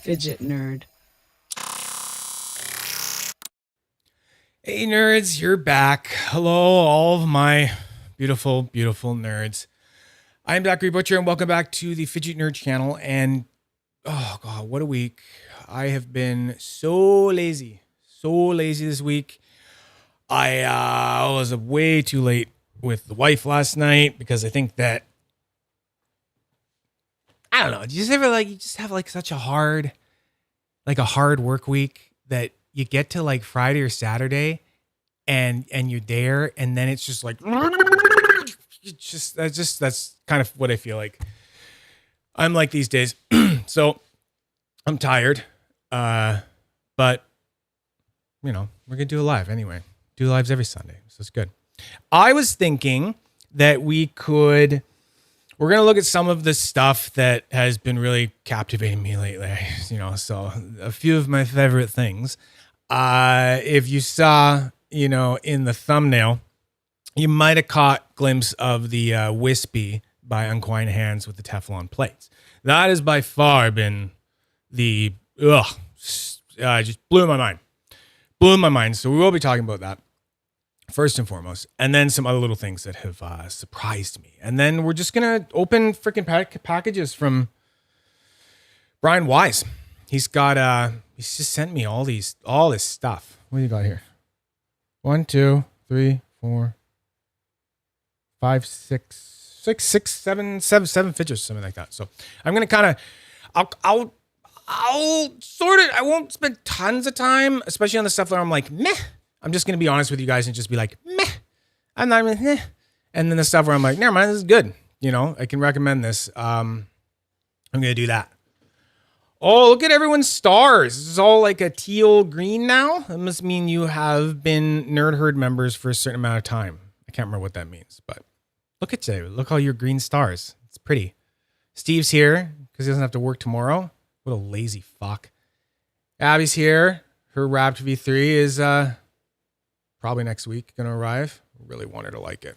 Fidget nerd. Hey nerds, you're back. Hello, all of my beautiful, beautiful nerds. I'm Dr. Butcher and welcome back to the Fidget Nerd channel. And oh god, what a week. I have been so lazy this week. I was way too late with the wife last night because I think that, I don't know, do you just ever you just have such a hard work week that you get to Friday or Saturday and you're there and then it's just that's kind of what I feel like I'm like these days. So I'm tired. But you know, we're going to do a live anyway. Do lives every Sunday. So it's good. I was thinking that we're going to look at some of the stuff that has been really captivating me lately, so a few of my favorite things. If you saw, in the thumbnail, you might have caught a glimpse of the Wispy by Unquiet Hands with the Teflon plates. That has by far been the, just blew my mind. So we will be talking about that first and foremost, and then some other little things that have surprised me. And then we're just going to open freaking packages from Brian Wise. He's just sent me all this stuff. What do you got here? 1, 2, 3, 4, 5, 6, 7 fidgets, something like that. So I'm going to kind of, I'll sort it. I won't spend tons of time, especially on the stuff where I'm like, meh. I'm just going to be honest with you guys and just be like, meh. I'm not even, meh. And then the stuff where I'm like, never mind, this is good. I can recommend this. I'm going to do that. Oh, look at everyone's stars. This is all like a teal green now. That must mean you have been Nerd Herd members for a certain amount of time. I can't remember what that means, but look at you. Look all your green stars. It's pretty. Steve's here because he doesn't have to work tomorrow. What a lazy fuck. Abby's here. Her Wrapped V3 is probably next week going to arrive. I really want her to like it.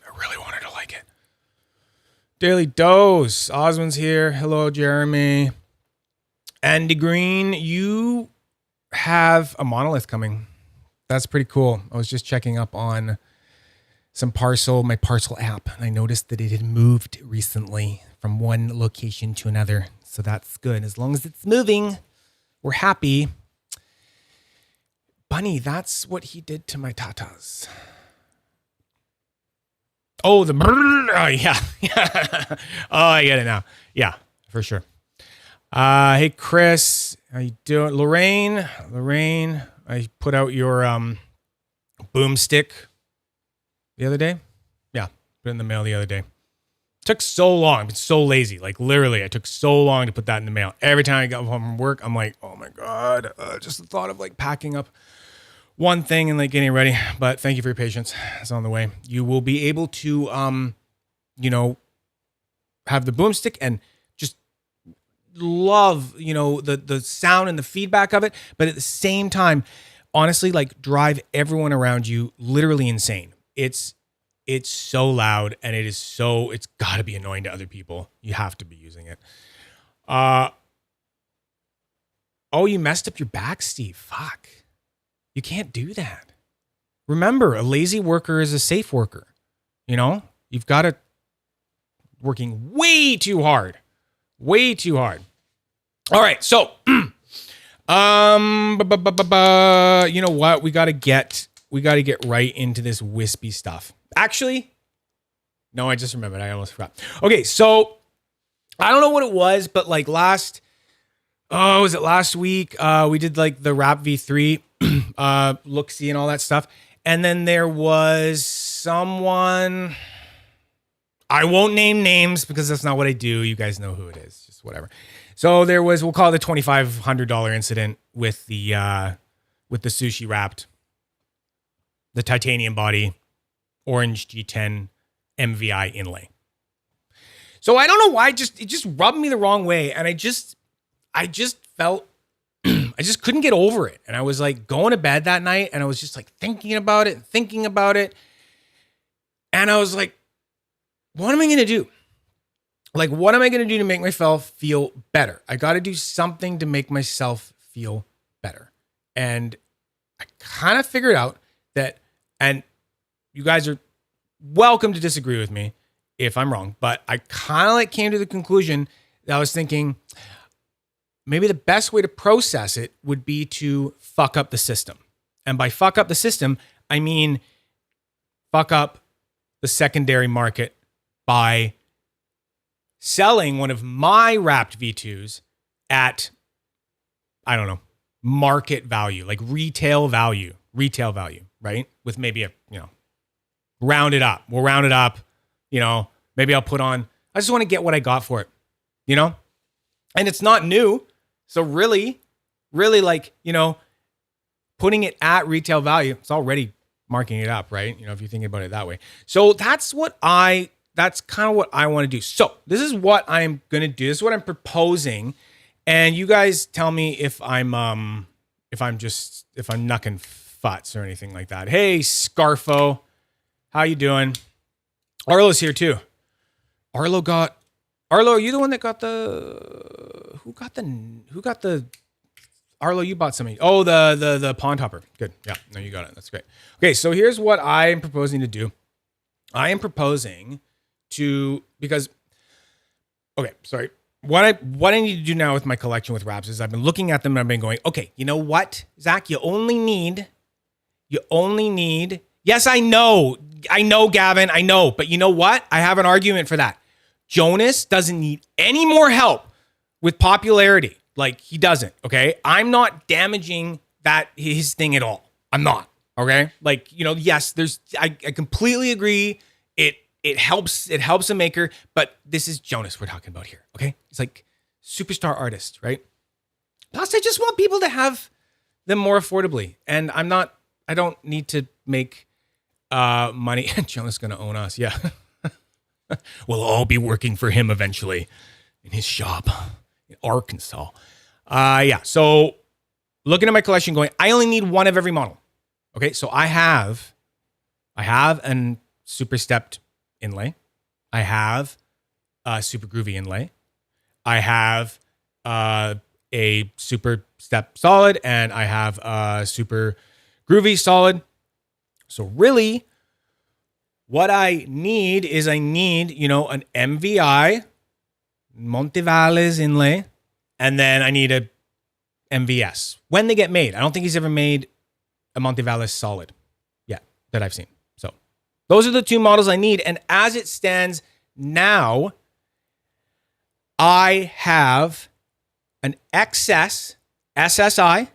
Daily Dose. Osmond's here. Hello, Jeremy. Andy Green, you have a monolith coming. That's pretty cool. I was just checking up on my parcel app, and I noticed that it had moved recently from one location to another. So that's good. As long as it's moving, we're happy. Bunny, that's what he did to my tatas. Oh, oh, yeah. Oh, I get it now. Yeah, for sure. Hey, Chris, how you doing? Lorraine, I put out your boomstick the other day. Yeah, put it in the mail the other day. Took so long. I've been so lazy. Literally, I took so long to put that in the mail. Every time I got home from work, I'm like, oh my God. Just the thought of packing up one thing and getting ready. But thank you for your patience. It's on the way. You will be able to, have the boomstick and just love, the sound and the feedback of it. But at the same time, honestly, drive everyone around you literally insane. It's so loud and it's got to be annoying to other people. You have to be using it. Oh, you messed up your back, Steve. Fuck. You can't do that. Remember, a lazy worker is a safe worker. You've got to working way too hard. All right. So, you know what? We got to get right into this wispy stuff. Actually, no, I just remembered. I almost forgot. Okay, so I don't know what it was, but last week? We did the Wrap V3 look-see and all that stuff. And then there was someone, I won't name names because that's not what I do. You guys know who it is, just whatever. So there was, we'll call it the $2,500 incident with the sushi wrapped, the titanium body, orange G10 MVI inlay. So I don't know why, it just rubbed me the wrong way. And I just felt, I just couldn't get over it. And I was going to bed that night and I was just thinking about it. And I was like, what am I going to do? Like, what am I going to do to make myself feel better? I got to do something to make myself feel better. And I kind of figured out that, and you guys are welcome to disagree with me if I'm wrong, but I kind of like came to the conclusion that I was thinking maybe the best way to process it would be to fuck up the system. And by fuck up the system, I mean fuck up the secondary market by selling one of my wrapped V2s at, I don't know, market value, like retail value, right? With maybe a, round it up. We'll round it up, maybe I'll put on, I just want to get what I got for it, and it's not new. So really like, putting it at retail value, it's already marking it up, right? If you're thinking about it that way. So that's kind of what I want to do. So this is what I'm going to do. This is what I'm proposing. And you guys tell me if I'm knucking futs or anything like that. Hey, Scarfo, how you doing? Arlo's here too. Arlo, are you the one that got who got the, Arlo, you bought something. Oh, the pond hopper. Good. Yeah, no, you got it. That's great. Okay, so here's what I am proposing to do. I am proposing because what I need to do now with my collection with wraps is I've been looking at them and I've been going, okay, you know what, Zach, you only need, yes, I know, Gavin, I know, but you know what? I have an argument for that. Jonas doesn't need any more help with popularity. Like, he doesn't, okay? I'm not damaging his thing at all. I'm not, okay? Like, yes, I completely agree. It helps a maker, but this is Jonas we're talking about here, okay? It's like superstar artist, right? Plus, I just want people to have them more affordably. And I don't need to make money. Jonas is going to own us, yeah. We'll all be working for him eventually in his shop in Arkansas. Yeah, so looking at my collection going, I only need one of every model. Okay, so I have an super stepped inlay. I have a super groovy inlay. I have a super step solid, and I have a super groovy solid. So really, what I need is an MVI Montevalles inlay, and then I need a MVS when they get made. I don't think he's ever made a Montevalles solid yet that I've seen. So those are the two models I need. And as it stands now, I have an XS SSI,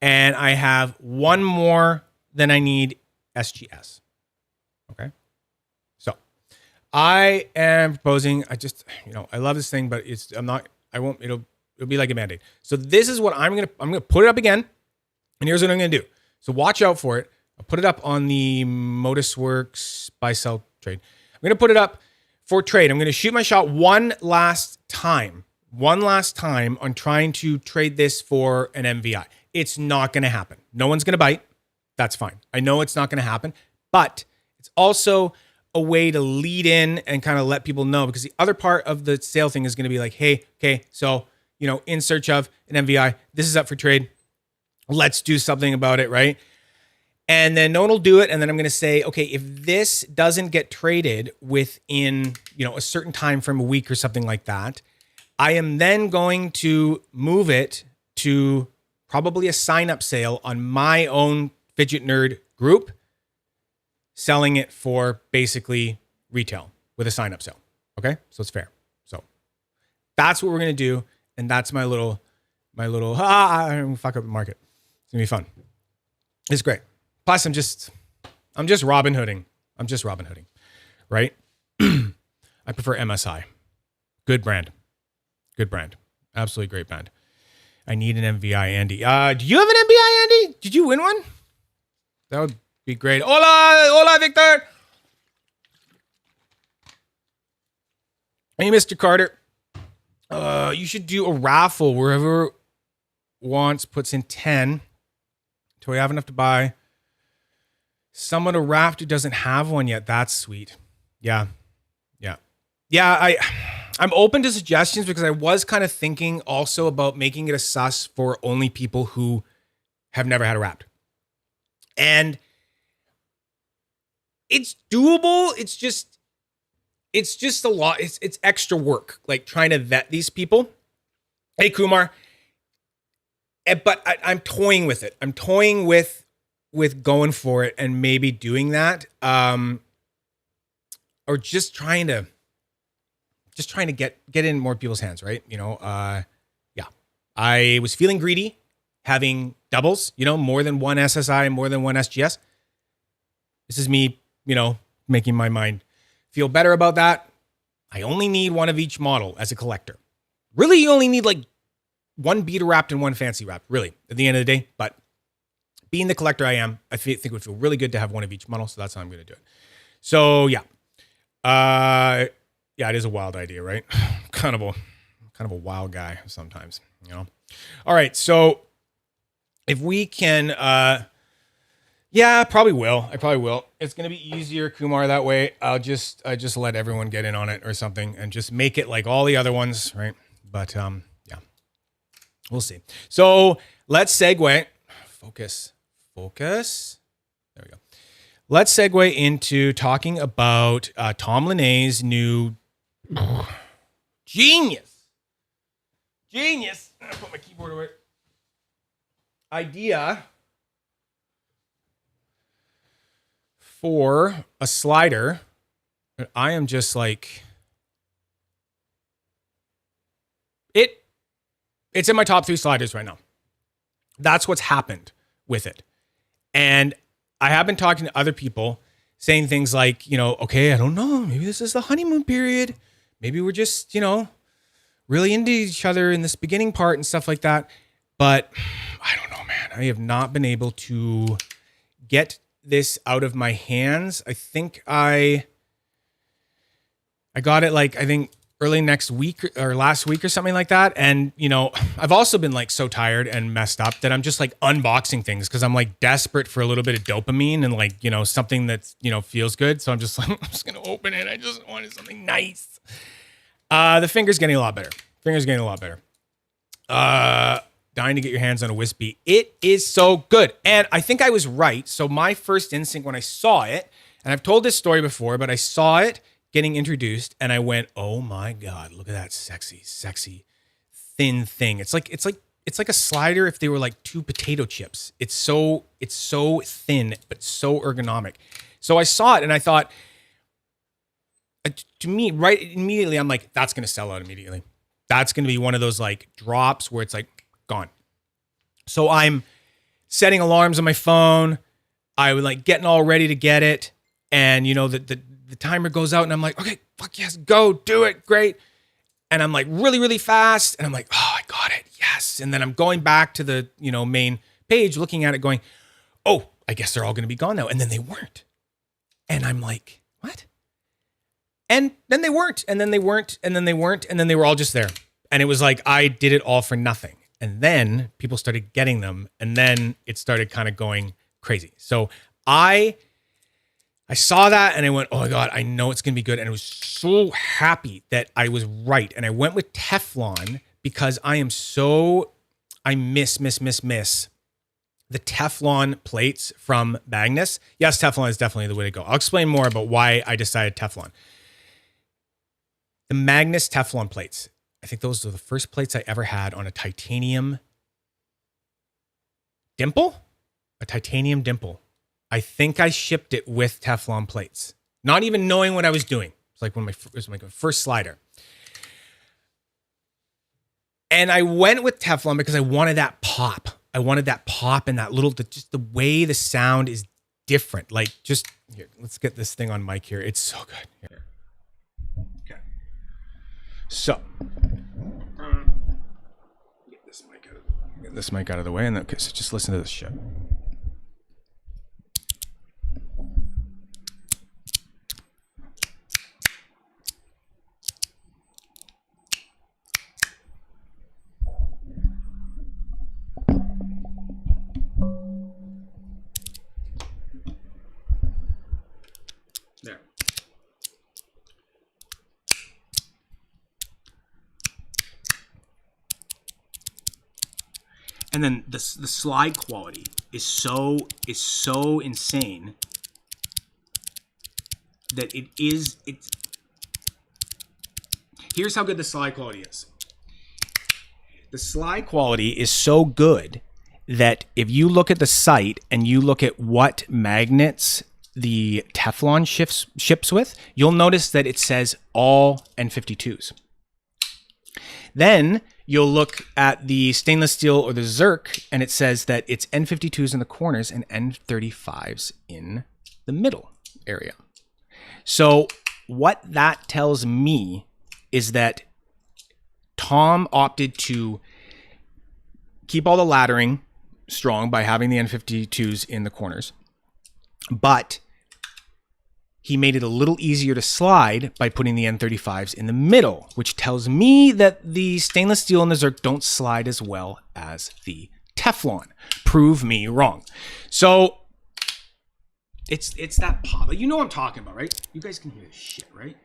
and I have one more than I need SGS. Okay. So I am proposing, I love this thing, but it'll be like a Band-Aid. So this is what I'm going to put it up again. And here's what I'm going to do. So watch out for it. I'll put it up on the ModusWorks buy sell trade. I'm going to put it up for trade. I'm going to shoot my shot one last time on trying to trade this for an MVI. It's not going to happen. No one's going to bite. That's fine. I know it's not going to happen, but it's also a way to lead in and kind of let people know, because the other part of the sale thing is going to be like, hey, okay, so, in search of an MVI, this is up for trade. Let's do something about it, right? And then no one will do it. And then I'm going to say, okay, if this doesn't get traded within, a certain time from a week or something like that, I am then going to move it to probably a sign-up sale on my own Fidget Nerd group, selling it for basically retail with a sign-up sale. Okay? So it's fair. So that's what we're going to do. And that's my little fuck up the market. It's going to be fun. It's great. Plus, I'm just Robin Hooding. Right? I prefer MSI. Good brand. Absolutely great brand. I need an MVI, Andy. Do you have an MVI, Andy? Did you win one? That would be great. Hola, Victor. Hey, Mr. Carter. You should do a raffle where whoever wants puts in 10 till we have enough to buy someone a raft who doesn't have one yet. That's sweet. Yeah. yeah, I'm open to suggestions because I was kind of thinking also about making it a sus for only people who have never had a wrapped. And it's doable. It's just a lot. It's extra work, like trying to vet these people. Hey, Kumar. But I'm toying with it. I'm toying with going for it and maybe doing that. Or just trying to get in more people's hands, right? You know, yeah. I was feeling greedy, having doubles, you know, more than one SSI, more than one SGS. This is me, you know, making my mind feel better about that. I only need one of each model as a collector. Really, you only need like one beta wrapped and one fancy wrapped, really, at the end of the day. But being the collector I am, I think it would feel really good to have one of each model. So that's how I'm going to do it. So yeah. Yeah, it is a wild idea, right? kind of a wild guy sometimes, you know? All right. So if we can, yeah, probably will. I probably will. It's going to be easier, Kumar, that way. I just let everyone get in on it or something and just make it like all the other ones, right? But, yeah, we'll see. So let's segue. Focus. There we go. Let's segue into talking about Tom Linné's new genius. I'm gonna put my keyboard away. Idea for a slider. I am just like it's in my top 3 sliders right now. That's what's happened with it. And I have been talking to other people saying things like, you know, okay, I don't know, maybe this is the honeymoon period. Maybe we're just, you know, really into each other in this beginning part and stuff like that. But I don't know, man. I have not been able to get this out of my hands. I think I got it like, I think early next week or last week or something like that. And, you know, I've also been like so tired and messed up that I'm just like unboxing things because I'm like desperate for a little bit of dopamine and like, you know, something that's, you know, feels good. So I'm just like, I'm just going to open it. I just wanted something nice. The finger's getting a lot better. Dying to get your hands on a Wispy. It is so good. And I think I was right. So my first instinct when I saw it, and I've told this story before, but I saw it getting introduced and I went, oh my God, look at that sexy, thin thing. It's like a slider if they were like 2 potato chips. It's so thin, but so ergonomic. So I saw it and I thought, to me, right immediately, I'm like, that's going to sell out immediately. That's going to be one of those like drops where it's like gone. So I'm setting alarms on my phone. I was like getting all ready to get it. And you know, the timer goes out and I'm like, okay, fuck yes, go do it. Great. And I'm like really fast. And I'm like, oh, I got it. Yes. And then I'm going back to the, you know, main page, looking at it going, oh, I guess they're all going to be gone now. And then they weren't. And I'm like, what? And then they weren't. And then they weren't. And then they weren't. And then they were all just there. And it was like, I did it all for nothing. And then people started getting them. And then it started kind of going crazy. So I saw that and I went, oh my God, I know it's going to be good. And I was so happy that I was right. And I went with Teflon because I miss the Teflon plates from Magnus. Yes, Teflon is definitely the way to go. I'll explain more about why I decided Teflon. The Magnus Teflon plates. I think those are the first plates I ever had on a titanium dimple. A titanium dimple. I think I shipped it with Teflon plates, not even knowing what I was doing. It's like it was my first slider. And I went with Teflon because I wanted that pop. I wanted that pop and that little, just the way the sound is different. Like just here, let's get this thing on mic here. It's so good. Here. Okay. So get this mic out of the way. And okay, so just listen to this shit. There. And then the slide quality is so insane that here's how good the slide quality is. The slide quality is so good that if you look at the site and you look at what magnets the Teflon ships with, you'll notice that it says all N52s. Then you'll look at the stainless steel or the Zerk, and it says that it's N52s in the corners and N35s in the middle area. So what that tells me is that Tom opted to keep all the laddering strong by having the N52s in the corners, but he made it a little easier to slide by putting the N35s in the middle, which tells me that the stainless steel and the Zerk don't slide as well as the Teflon. Prove me wrong. So it's that pop. You know what I'm talking about, right? You guys can hear this shit, right?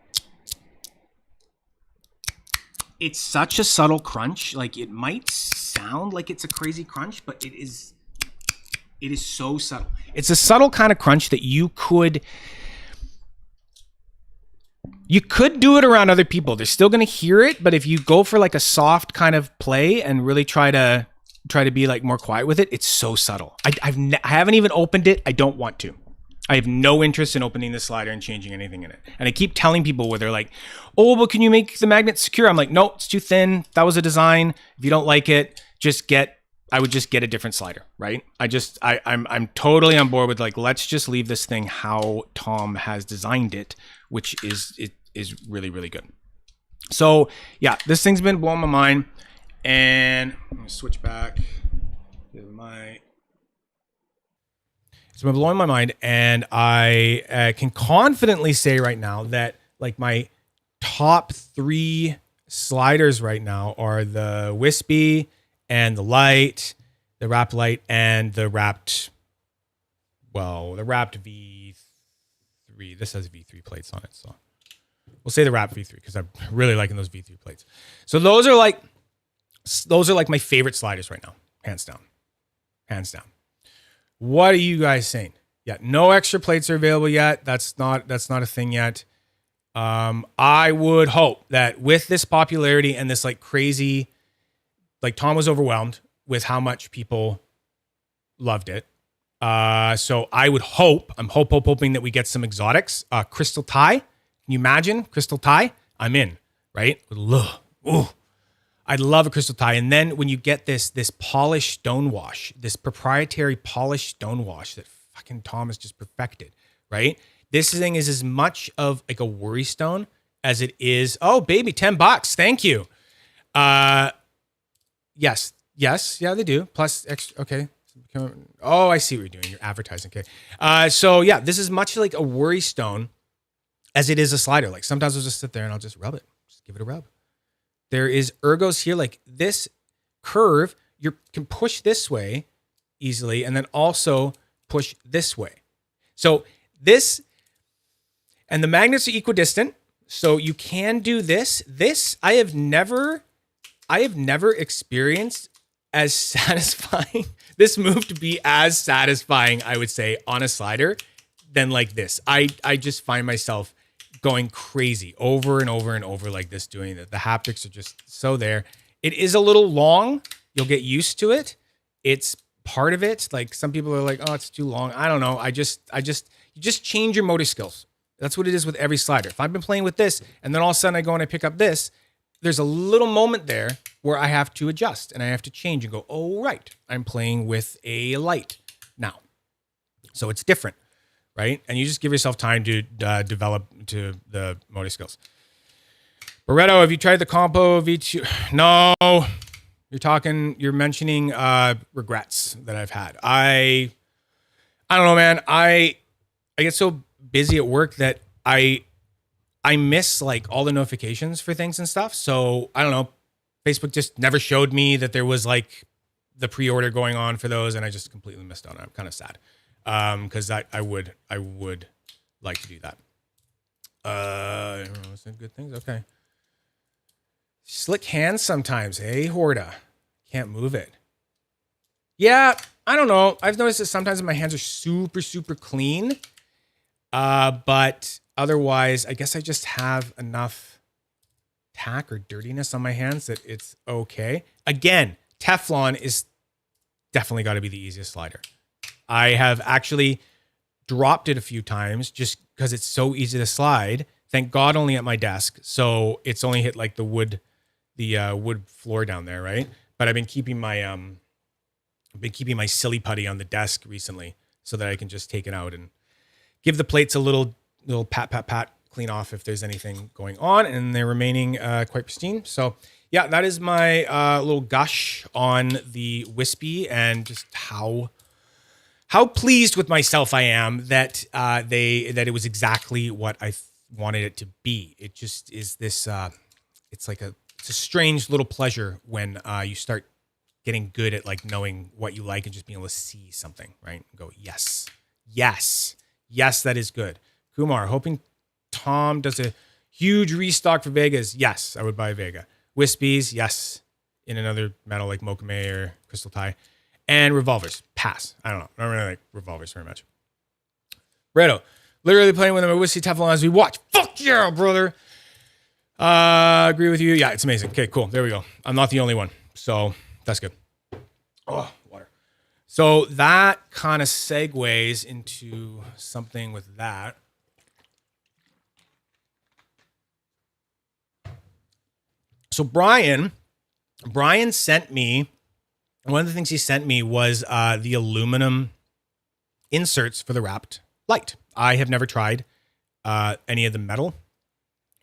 It's such a subtle crunch. Like, it might sound like it's a crazy crunch, but it is so subtle. It's a subtle kind of crunch that you could do it around other people. They're still going to hear it, but if you go for like a soft kind of play and really try to be like more quiet with it, it's so subtle. I haven't even opened it. I don't want to. I have no interest in opening the slider and changing anything in it. And I keep telling people where they're like, oh, but can you make the magnet secure? I'm like, no, it's too thin. That was a design. If you don't like it, I would just get a different slider, right? I'm totally on board with like, let's just leave this thing how Tom has designed it, which is really, really good. So yeah, this thing's been blowing my mind, and I'm gonna switch back to my. It's been blowing my mind, and I can confidently say right now that like my top 3 sliders right now are the Wispy and the Light, the Wrapped Light, and the Wrapped V3. This has V3 plates on it, so we'll say the Wrapped V3 because I'm really liking those V3 plates. So those are like my favorite sliders right now, hands down. What are you guys saying? Yeah, no extra plates are available yet. That's not a thing yet. I would hope that with this popularity and this like crazy, like Tom was overwhelmed with how much people loved it. So I would hope, I'm hoping that we get some exotics. Crystal tie. Can you imagine crystal tie? I'm in, right? Ooh. I'd love a crystal tie. And then when you get this polished stone wash, this proprietary polished stone wash that fucking Tom has just perfected, right? This thing is as much of like a worry stone as it is, oh baby, $10. Thank you. Yes. Yeah, they do. Plus extra. Okay. Oh, I see what you're doing. You're advertising. Okay. So yeah, this is much like a worry stone as it is a slider. Like sometimes I'll just sit there and I'll just rub it. Just give it a rub. There is ergos here, like this curve, you can push this way easily and then also push this way. So this, and the magnets are equidistant, so you can do this. This I have never experienced as satisfying, this move to be as satisfying, I would say, on a slider than like this. I just find myself going crazy over and over and over like this, doing that. The haptics are just so there. It is a little long. You'll get used to it. It's part of it. Like some people are like, oh, it's too long. I don't know. You just change your motor skills. That's what it is with every slider. If I've been playing with this and then all of a sudden I go and I pick up this, there's a little moment there where I have to adjust and I have to change and go, oh, right, I'm playing with a light now. So it's different. Right? And you just give yourself time to develop to the motor skills. Barretto, have you tried the Compo V2? No. You're mentioning regrets that I've had. I don't know, man. I get so busy at work that I miss like all the notifications for things and stuff. So I don't know. Facebook just never showed me that there was like the pre-order going on for those, and I just completely missed out. I'm kind of sad. Because I would like to do that. Some good things. Okay. Slick hands sometimes. Hey, Horda. Can't move it. Yeah, I don't know. I've noticed that sometimes my hands are super, super clean. But otherwise, I guess I just have enough tack or dirtiness on my hands that it's okay. Again, Teflon is definitely got to be the easiest slider. I have actually dropped it a few times just because it's so easy to slide. Thank God only at my desk. So it's only hit like the wood floor down there, right? But I've been keeping my silly putty on the desk recently so that I can just take it out and give the plates a little pat, clean off if there's anything going on, and they're remaining quite pristine. So yeah, that is my little gush on the Wispy and just how pleased with myself I am that that it was exactly what I wanted it to be. It just is this. It's a strange little pleasure when you start getting good at like knowing what you like and just being able to see something, right? And go, yes, that is good. Kumar, hoping Tom does a huge restock for Vegas. Yes, I would buy a Vega. Wispies, yes, in another metal like Mokame or Crystal Tie. And revolvers, pass. I don't know. I don't really like revolvers very much. Redo, literally playing with them at Whiskey Teflon as we watch. Fuck yeah, brother. Agree with you. Yeah, it's amazing. Okay, cool. There we go. I'm not the only one. So that's good. Oh, water. So that kind of segues into something with that. So Brian sent me, one of the things he sent me was the aluminum inserts for the wrapped light. I have never tried any of the metal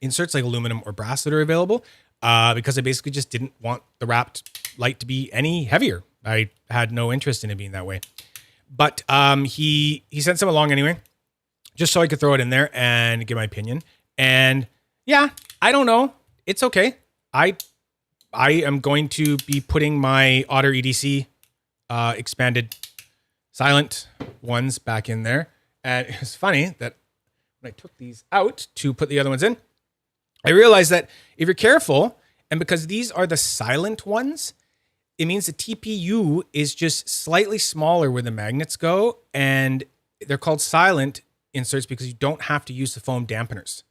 inserts like aluminum or brass that are available because I basically just didn't want the wrapped light to be any heavier. I had no interest in it being that way. But he sent some along anyway, just so I could throw it in there and give my opinion. And yeah, I don't know. It's okay. I am going to be putting my Otter EDC expanded silent ones back in there. And it's funny that when I took these out to put the other ones in, I realized that if you're careful, and because these are the silent ones, it means the TPU is just slightly smaller where the magnets go, and they're called silent inserts because you don't have to use the foam dampeners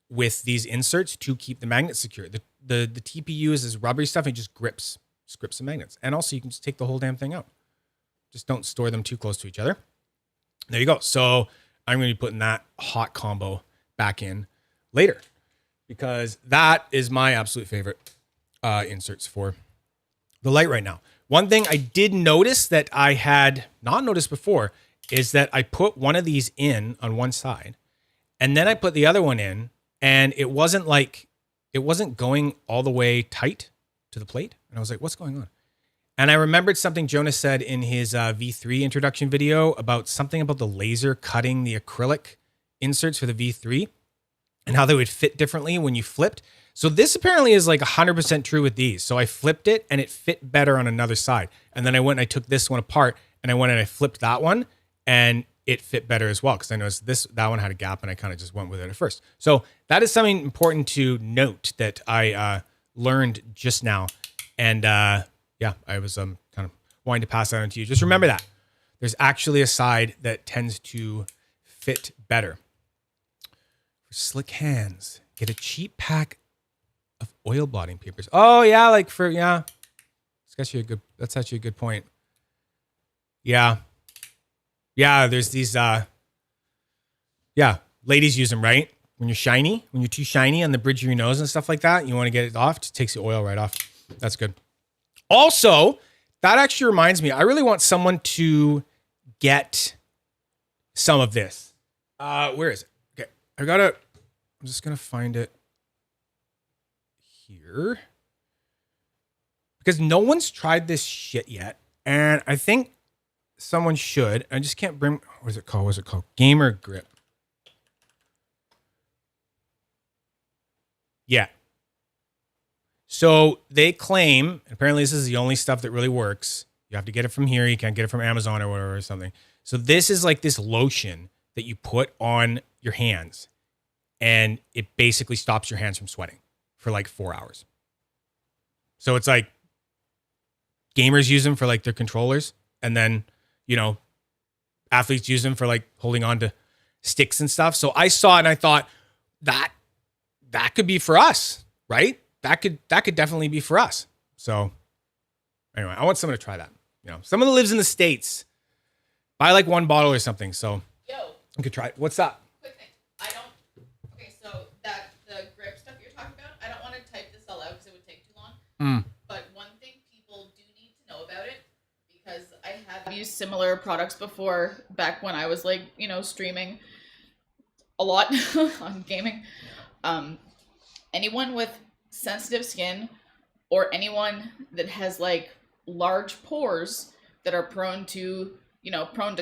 with these inserts to keep the magnets secure. The TPU is this rubbery stuff, and it just grips the magnets. And also you can just take the whole damn thing out. Just don't store them too close to each other. There you go. So I'm going to be putting that hot combo back in later because that is my absolute favorite inserts for the light right now. One thing I did notice that I had not noticed before is that I put one of these in on one side and then I put the other one in, and it wasn't going all the way tight to the plate. And I was like, what's going on? And I remembered something Jonas said in his V3 introduction video about something about the laser cutting the acrylic inserts for the V3 and how they would fit differently when you flipped. So this apparently is like 100% true with these. So I flipped it and it fit better on another side. And then I went and I took this one apart and I went and I flipped that one and it fit better as well. Cause I noticed that one had a gap and I kind of just went with it at first. So that is something important to note that I learned just now. And yeah, I was kind of wanting to pass that on to you. Just remember that there's actually a side that tends to fit better. For slick hands, get a cheap pack of oil blotting papers. Oh yeah, that's actually a good point. Yeah, there's these ladies use them, right? When you're too shiny on the bridge of your nose and stuff like that, you want to get it off, it just takes the oil right off. That's good. Also, that actually reminds me, I really want someone to get some of this. Where is it? Okay, I'm just gonna find it here because no one's tried this shit yet, and I think someone should. I just can't bring. What's it called? Gamer Grip. Yeah. So they claim, apparently this is the only stuff that really works. You have to get it from here. You can't get it from Amazon or whatever or something. So this is like this lotion that you put on your hands, and it basically stops your hands from sweating for like 4 hours. So it's like gamers use them for like their controllers and then, you know, athletes use them for like holding on to sticks and stuff. So I saw it and I thought that could be for us, right? That could definitely be for us. So anyway, I want someone to try that. You know, someone that lives in the States, buy like one bottle or something. So you could try it. What's up? Quick thing. So the grip stuff you're talking about, I don't want to type this all out because it would take too long. But one thing people do need to know about it, because I have used similar products before back when I was like, you know, streaming a lot on gaming. Anyone with sensitive skin or anyone that has like large pores that are prone to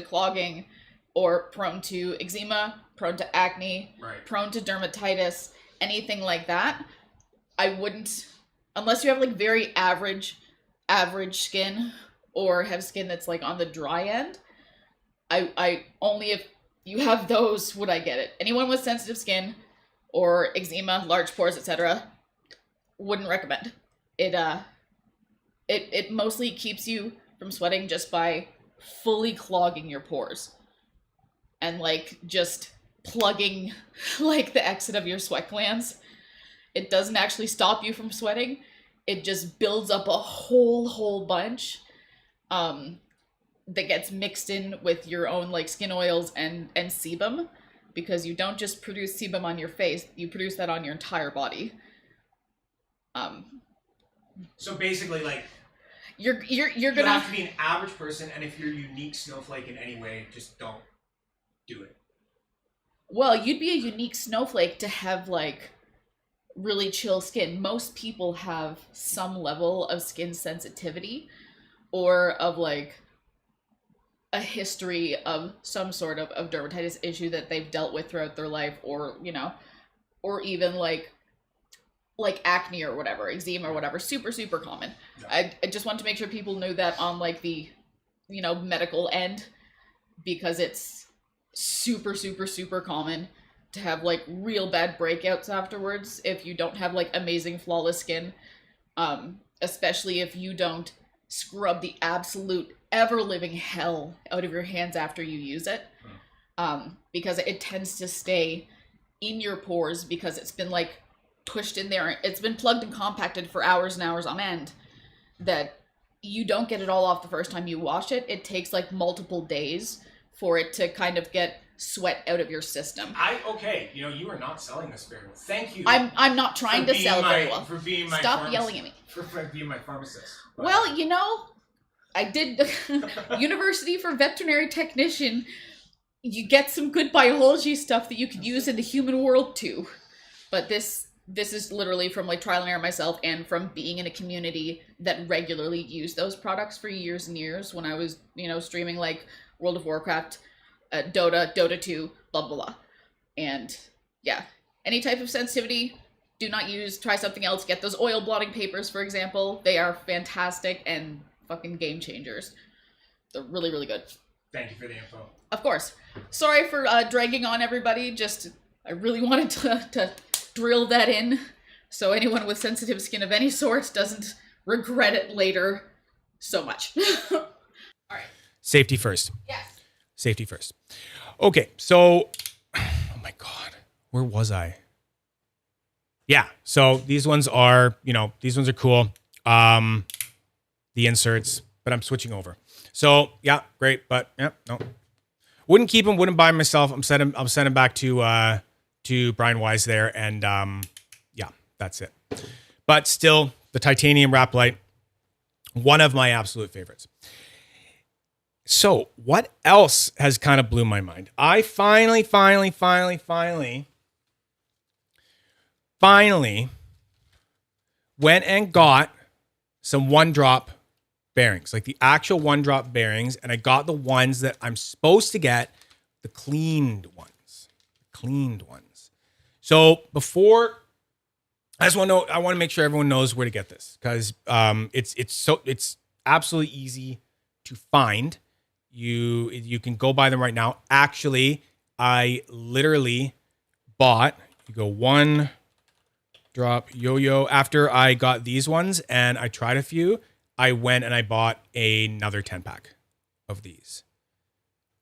clogging or prone to eczema, prone to acne, prone to dermatitis, anything like that, I wouldn't, unless you have like very average skin or have skin that's like on the dry end, I only if you have those would I get it. Anyone with sensitive skin or eczema, large pores, etc., wouldn't recommend. It mostly keeps you from sweating just by fully clogging your pores and like just plugging like the exit of your sweat glands. It doesn't actually stop you from sweating. It just builds up a whole bunch that gets mixed in with your own like skin oils and sebum, because you don't just produce sebum on your face, you produce that on your entire body. So basically, like, you're gonna have to be an average person, and if you're a unique snowflake in any way, just don't do it. Well, you'd be a unique snowflake to have like really chill skin. Most people have some level of skin sensitivity or of like a history of some sort of dermatitis issue that they've dealt with throughout their life, or, you know, or even like acne or whatever, eczema or whatever, super common. Yeah. I just want to make sure people knew that on like the, you know, medical end, because it's super common to have like real bad breakouts afterwards if you don't have like amazing flawless skin, especially if you don't scrub the absolute ever-living hell out of your hands after you use it, because it tends to stay in your pores because it's been like pushed in there. It's been plugged and compacted for hours and hours on end, that you don't get it all off the first time you wash it. It takes like multiple days for it to kind of get sweat out of your system. Okay, you know, you are not selling this very well. Thank you. I'm not trying to sell very well. For being my Stop yelling at me. For being my pharmacist. But well, you know, I did University for Veterinary Technician. You get some good biology stuff that you could use in the human world too. But this is literally from like trial and error myself, and from being in a community that regularly used those products for years and years when I was, you know, streaming like World of Warcraft, Dota 2, blah, blah, blah. And yeah, any type of sensitivity, do not use, try something else. Get those oil blotting papers, for example. They are fantastic and fucking game changers. They're really good. Thank you for the info. Of course. Sorry for dragging on everybody. Just, I really wanted to drill that in so anyone with sensitive skin of any sort doesn't regret it later so much. All right. Safety first. Yes. Safety first. Okay, so, oh my God, where was I? Yeah, so these ones are, you know, these ones are cool. The inserts, but I'm switching over. So yeah, great, but yeah, no. Wouldn't keep them, wouldn't buy them myself. I'm sending back to Brian Wise there, and yeah, that's it. But still, the titanium wrap light, one of my absolute favorites. So what else has kind of blew my mind? I finally went and got some one-drop bearings, like the actual one-drop bearings, and I got the ones that I'm supposed to get, the cleaned ones. So before, I want to make sure everyone knows where to get this, because it's absolutely easy to find. You can go buy them right now. Actually, I literally bought, you go one drop yo-yo. After I got these ones and I tried a few, I went and I bought another 10 pack of these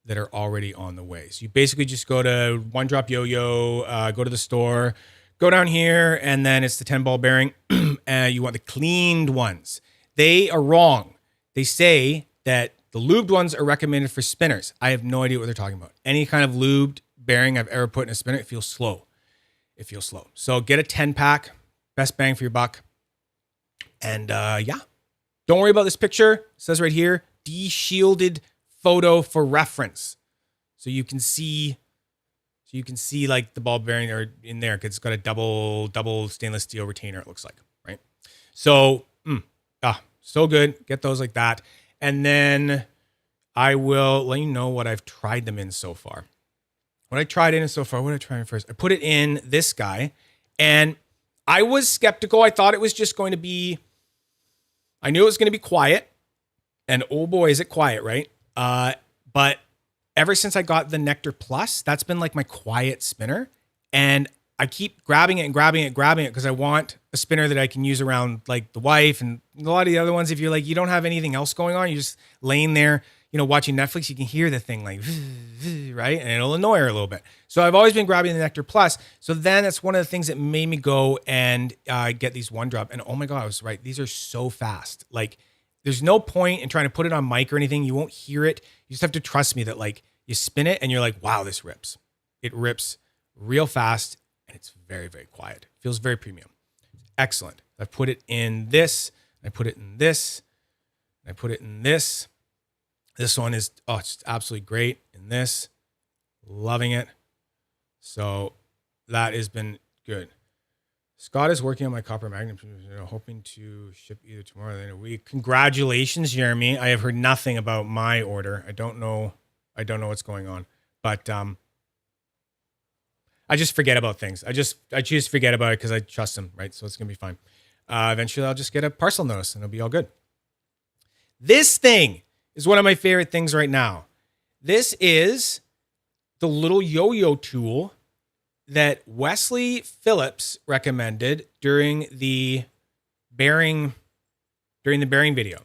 that are already on the way. So you basically just go to One Drop Yo-Yo, go to the store, go down here, and then it's the 10 ball bearing. And you want the cleaned ones. They are wrong. They say that the lubed ones are recommended for spinners. I have no idea what they're talking about. Any kind of lubed bearing I've ever put in a spinner, it feels slow. It feels slow. So get a 10 pack, best bang for your buck. And yeah, don't worry about this picture. It says right here, de-shielded photo for reference. So you can see like the ball bearing are in there because it's got a double stainless steel retainer, it looks like, right? So, so good. Get those like that. And then I will let you know what I've tried them in so far. What did I try in first? I put it in this guy, and I was skeptical. I thought it was just going to be, I knew it was going to be quiet, and oh boy, is it quiet, right? But ever since I got the Nectar Plus, that's been like my quiet spinner, and I keep grabbing it because I want a spinner that I can use around like the wife and a lot of the other ones. If you're like, you don't have anything else going on, you're just laying there, watching Netflix, you can hear the thing like, right? And it'll annoy her a little bit. So I've always been grabbing the Nectar Plus. So then that's one of the things that made me go and get these One Drop. And oh my God, I was right. These are so fast. Like there's no point in trying to put it on mic or anything. You won't hear it. You just have to trust me that like you spin it and you're like, wow, this rips. It rips real fast. And it's very, very quiet. Feels very premium. Excellent. I put it in this. I put it in this. I put it in this. This one is, it's absolutely great in this. Loving it. So that has been good. Scott is working on my copper magnet, hoping to ship either tomorrow or the end of the week. Congratulations, Jeremy. I have heard nothing about my order. I don't know what's going on, but I just forget about things. I choose to forget about it because I trust him, right? So it's going to be fine. Eventually, I'll just get a parcel notice and it'll be all good. This thing is one of my favorite things right now. This is the little yo-yo tool that Wesley Phillips recommended during the bearing video.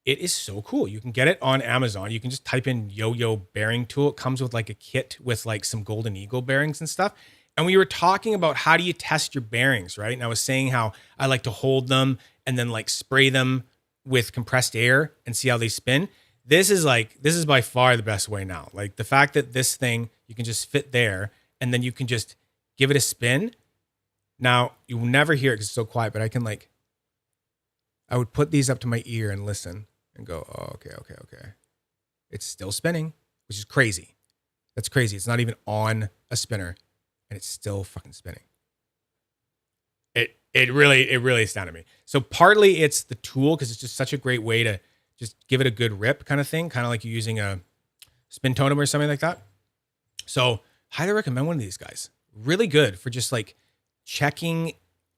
It is so cool. You can get it on Amazon. You can just type in yo-yo bearing tool. It comes with like a kit with like some Golden Eagle bearings and stuff. And we were talking about how do you test your bearings, right? And I was saying how I like to hold them and then like spray them with compressed air and see how they spin. This is by far the best way now. Like the fact that this thing, you can just fit there and then you can just give it a spin. Now you will never hear it because it's so quiet, but I would put these up to my ear and listen and go, oh, okay. It's still spinning, which is crazy. That's crazy. It's not even on a spinner and it's still fucking spinning. It really astounded me. So partly it's the tool because it's just such a great way to just give it a good rip kind of thing, kind of like you're using a spin totem or something like that. So highly recommend one of these guys. Really good for just like checking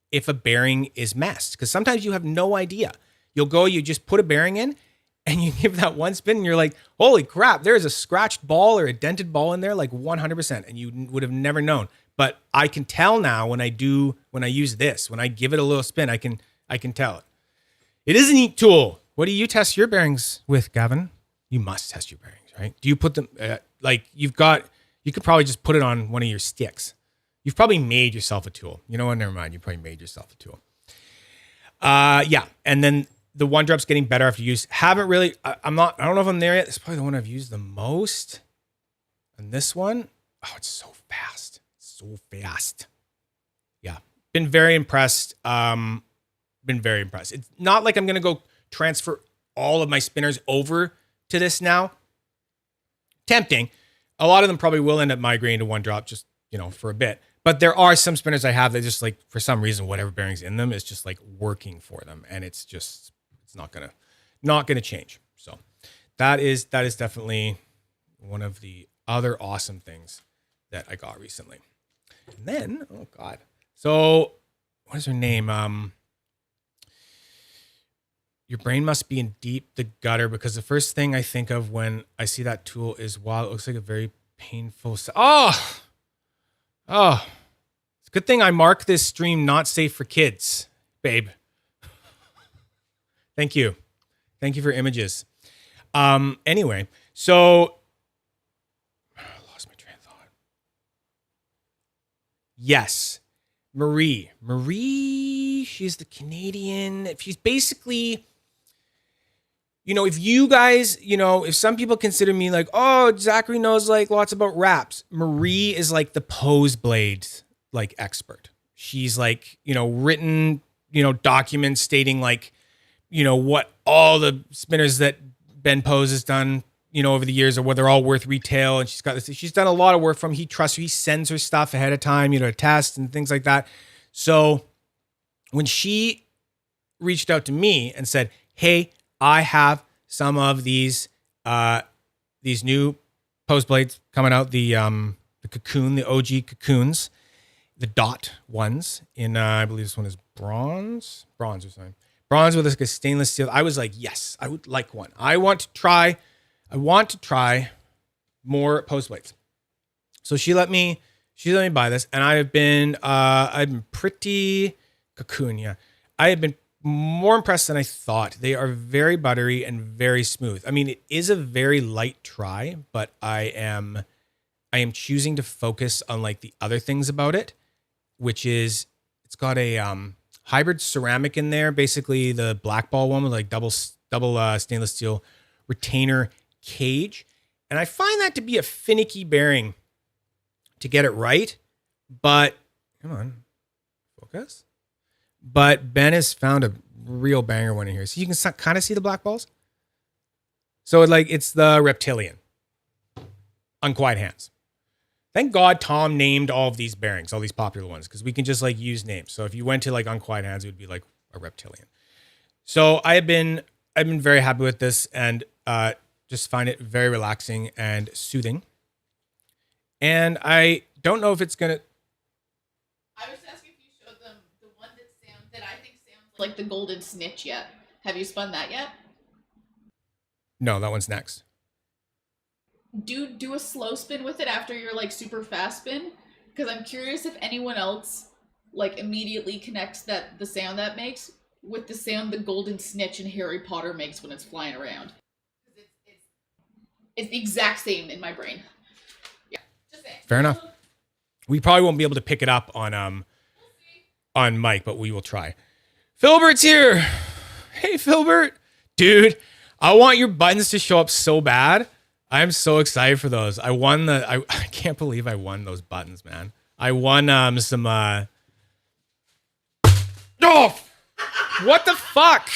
if a bearing is messed, because sometimes you have no idea. You just put a bearing in and you give that one spin and you're like, holy crap, there's a scratched ball or a dented ball in there, like 100%. And you would have never known. But I can tell now when I use this, when I give it a little spin, I can tell it. It is a neat tool. What do you test your bearings with, Gavin? You must test your bearings, right? Do you put them, you could probably just put it on one of your sticks. You've probably made yourself a tool. You know what? Never mind. You probably made yourself a tool. Yeah. And then the One Drop's getting better after use. I don't know if I'm there yet. It's probably the one I've used the most. And this one, it's so fast. Yeah. Been very impressed. It's not like I'm going to go transfer all of my spinners over to this now. Tempting. A lot of them probably will end up migrating to One Drop just, for a bit. But there are some spinners I have that just like, for some reason, whatever bearing's in them is just like working for them. And it's not gonna change. So that is definitely one of the other awesome things that I got recently. And then, oh God. So what is her name? Your brain must be in deep the gutter, because the first thing I think of when I see that tool is, wow, it looks like a very painful. Oh, it's a good thing I mark this stream not safe for kids, babe. Thank you for images. Anyway, so I lost my train of thought. Yes. Marie, she's the Canadian. She's basically, if you guys, if some people consider me like, oh, Zachary knows like lots about raps. Marie is like the pose blade like expert. She's like, written, documents stating like, what all the spinners that Ben Pose has done, over the years, or what they're all worth retail. And she's done a lot of work from, he trusts her. He sends her stuff ahead of time, to test and things like that. So when she reached out to me and said, hey, I have some of these new pose blades coming out, the cocoon, the OG cocoons, the dot ones in, I believe this one is bronze or something. Bronze with like a stainless steel. I was like, yes, I would like one. I want to try more pose blades. So she let me buy this, and I've been pretty cocoon. Yeah, I have been more impressed than I thought. They are very buttery and very smooth. I mean, it is a very light try, but I am choosing to focus on like the other things about it, which is it's got a hybrid ceramic in there, basically the black ball one with like double stainless steel retainer cage. And I find that to be a finicky bearing to get it right. But come on, focus. But Ben has found a real banger one in here. So you can kind of see the black balls. So it's the reptilian. Unquiet hands. Thank God Tom named all of these bearings, all these popular ones, because we can just like use names. So if you went to like Unquiet Hands, it would be like a reptilian. So I've been very happy with this, and just find it very relaxing and soothing. And I don't know if it's gonna. I was asking if you showed them the one that I think sounds like the golden snitch yet. Have you spun that yet? No, that one's next. Do a slow spin with it after your like super fast spin, because I'm curious if anyone else like immediately connects the sound that makes with the sound the golden snitch in Harry Potter makes when it's flying around. It's the exact same in my brain. Yeah, just saying. Fair enough. We probably won't be able to pick it up on mic, but we will try. Filbert's here. Hey, Filbert, dude, I want your buttons to show up so bad. I'm so excited for those. I can't believe I won those buttons, man. I won some oh, what the fuck?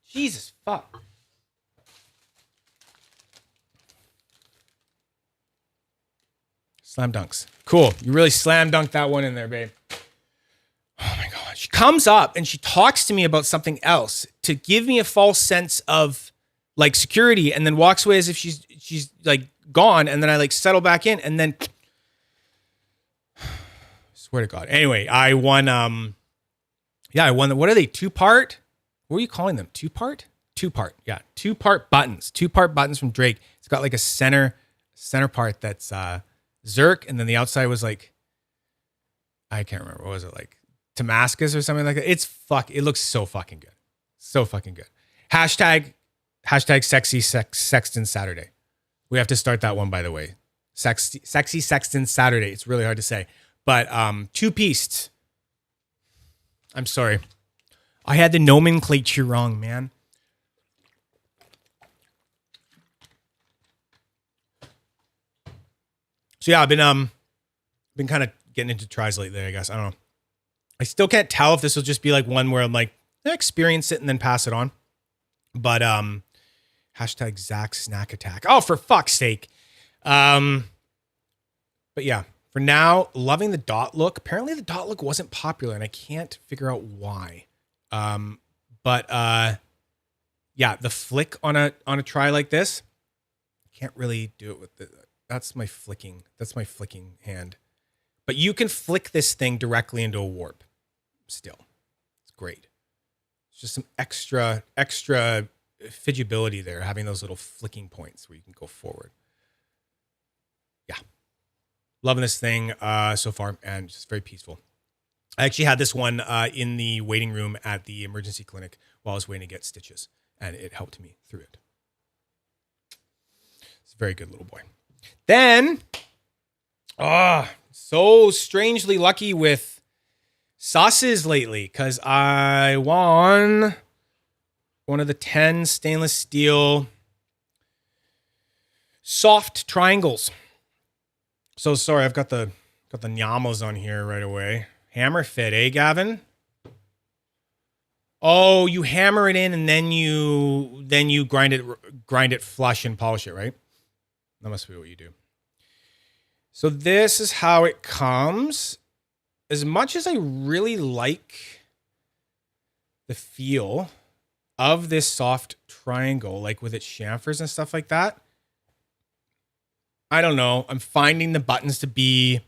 Jesus fuck. Slam dunks. Cool. You really slam dunked that one in there, babe. Oh my God. She comes up and she talks to me about something else to give me a false sense of like security, and then walks away as if she's like gone. And then I like settle back in, and then swear to God. Anyway, I won. I won. What are they? 2-part? What are you calling them? 2-part? 2-part. Yeah. 2-part buttons. 2-part buttons from Drake. It's got like a center part that's Zerk. And then the outside was like, I can't remember. What was it like? Damascus or something like that. It looks so fucking good. So fucking good. Hashtag sexy Sexton Saturday. We have to start that one, by the way. Sexy Sexton Saturday. It's really hard to say. But 2-pieced. I'm sorry. I had the nomenclature wrong, man. So yeah, I've been kind of getting into tries lately, I guess. I don't know. I still can't tell if this will just be like one where I'm like, experience it and then pass it on. But hashtag Zach snack attack. Oh, for fuck's sake. But yeah, for now, loving the dot look. Apparently the dot look wasn't popular, and I can't figure out why. But yeah, the flick on a try like this, can't really do it with that's my flicking hand. But you can flick this thing directly into a warp still. It's great. It's just some extra fidgeability there, having those little flicking points where you can go forward. Yeah. Loving this thing so far, and just very peaceful. I actually had this one in the waiting room at the emergency clinic while I was waiting to get stitches, and it helped me through it. It's a very good little boy. Then, so strangely lucky with sauces lately because I won one of the 10 stainless steel soft triangles. So sorry, I've got the nyamos on here right away. Hammer fit, eh, Gavin? Oh, you hammer it in and then you grind it flush and polish it, right? That must be what you do. So this is how it comes. As much as I really like the feel of this soft triangle, like with its chamfers and stuff like that, I don't know. I'm finding the buttons to be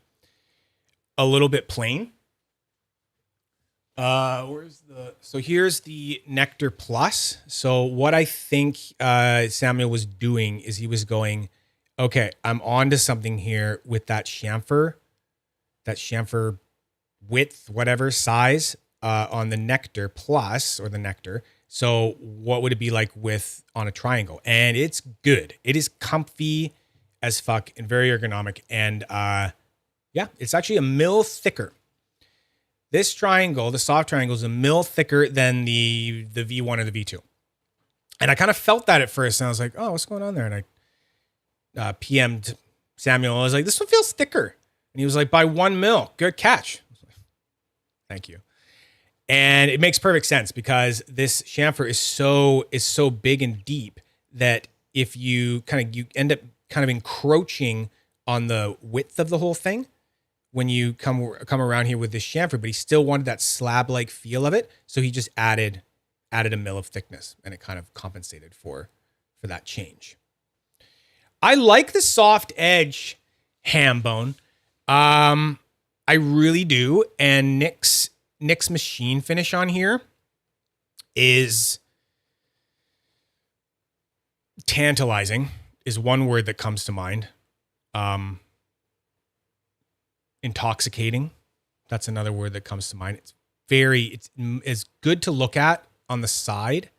a little bit plain. So here's the Nectar Plus. So what I think Samuel was doing is he was going, okay, I'm on to something here with that chamfer width, whatever size on the Nectar Plus or the Nectar. So what would it be like on a triangle? And it's good. It is comfy as fuck and very ergonomic. And yeah, it's actually a mil thicker. This triangle, the soft triangle, is a mil thicker than the V1 or the V2. And I kind of felt that at first. And I was like, oh, what's going on there? And I PM'd Samuel. I was like, this one feels thicker. And he was like, by 1 mil. Good catch. Thank you. And it makes perfect sense because this chamfer is so big and deep that if you end up kind of encroaching on the width of the whole thing when you come around here with this chamfer, but he still wanted that slab-like feel of it. So he just added a mil of thickness and it kind of compensated for that change. I like the soft edge ham bone. I really do. And Nick's machine finish on here is tantalizing, is one word that comes to mind. Intoxicating. That's another word that comes to mind. It's as good to look at on the side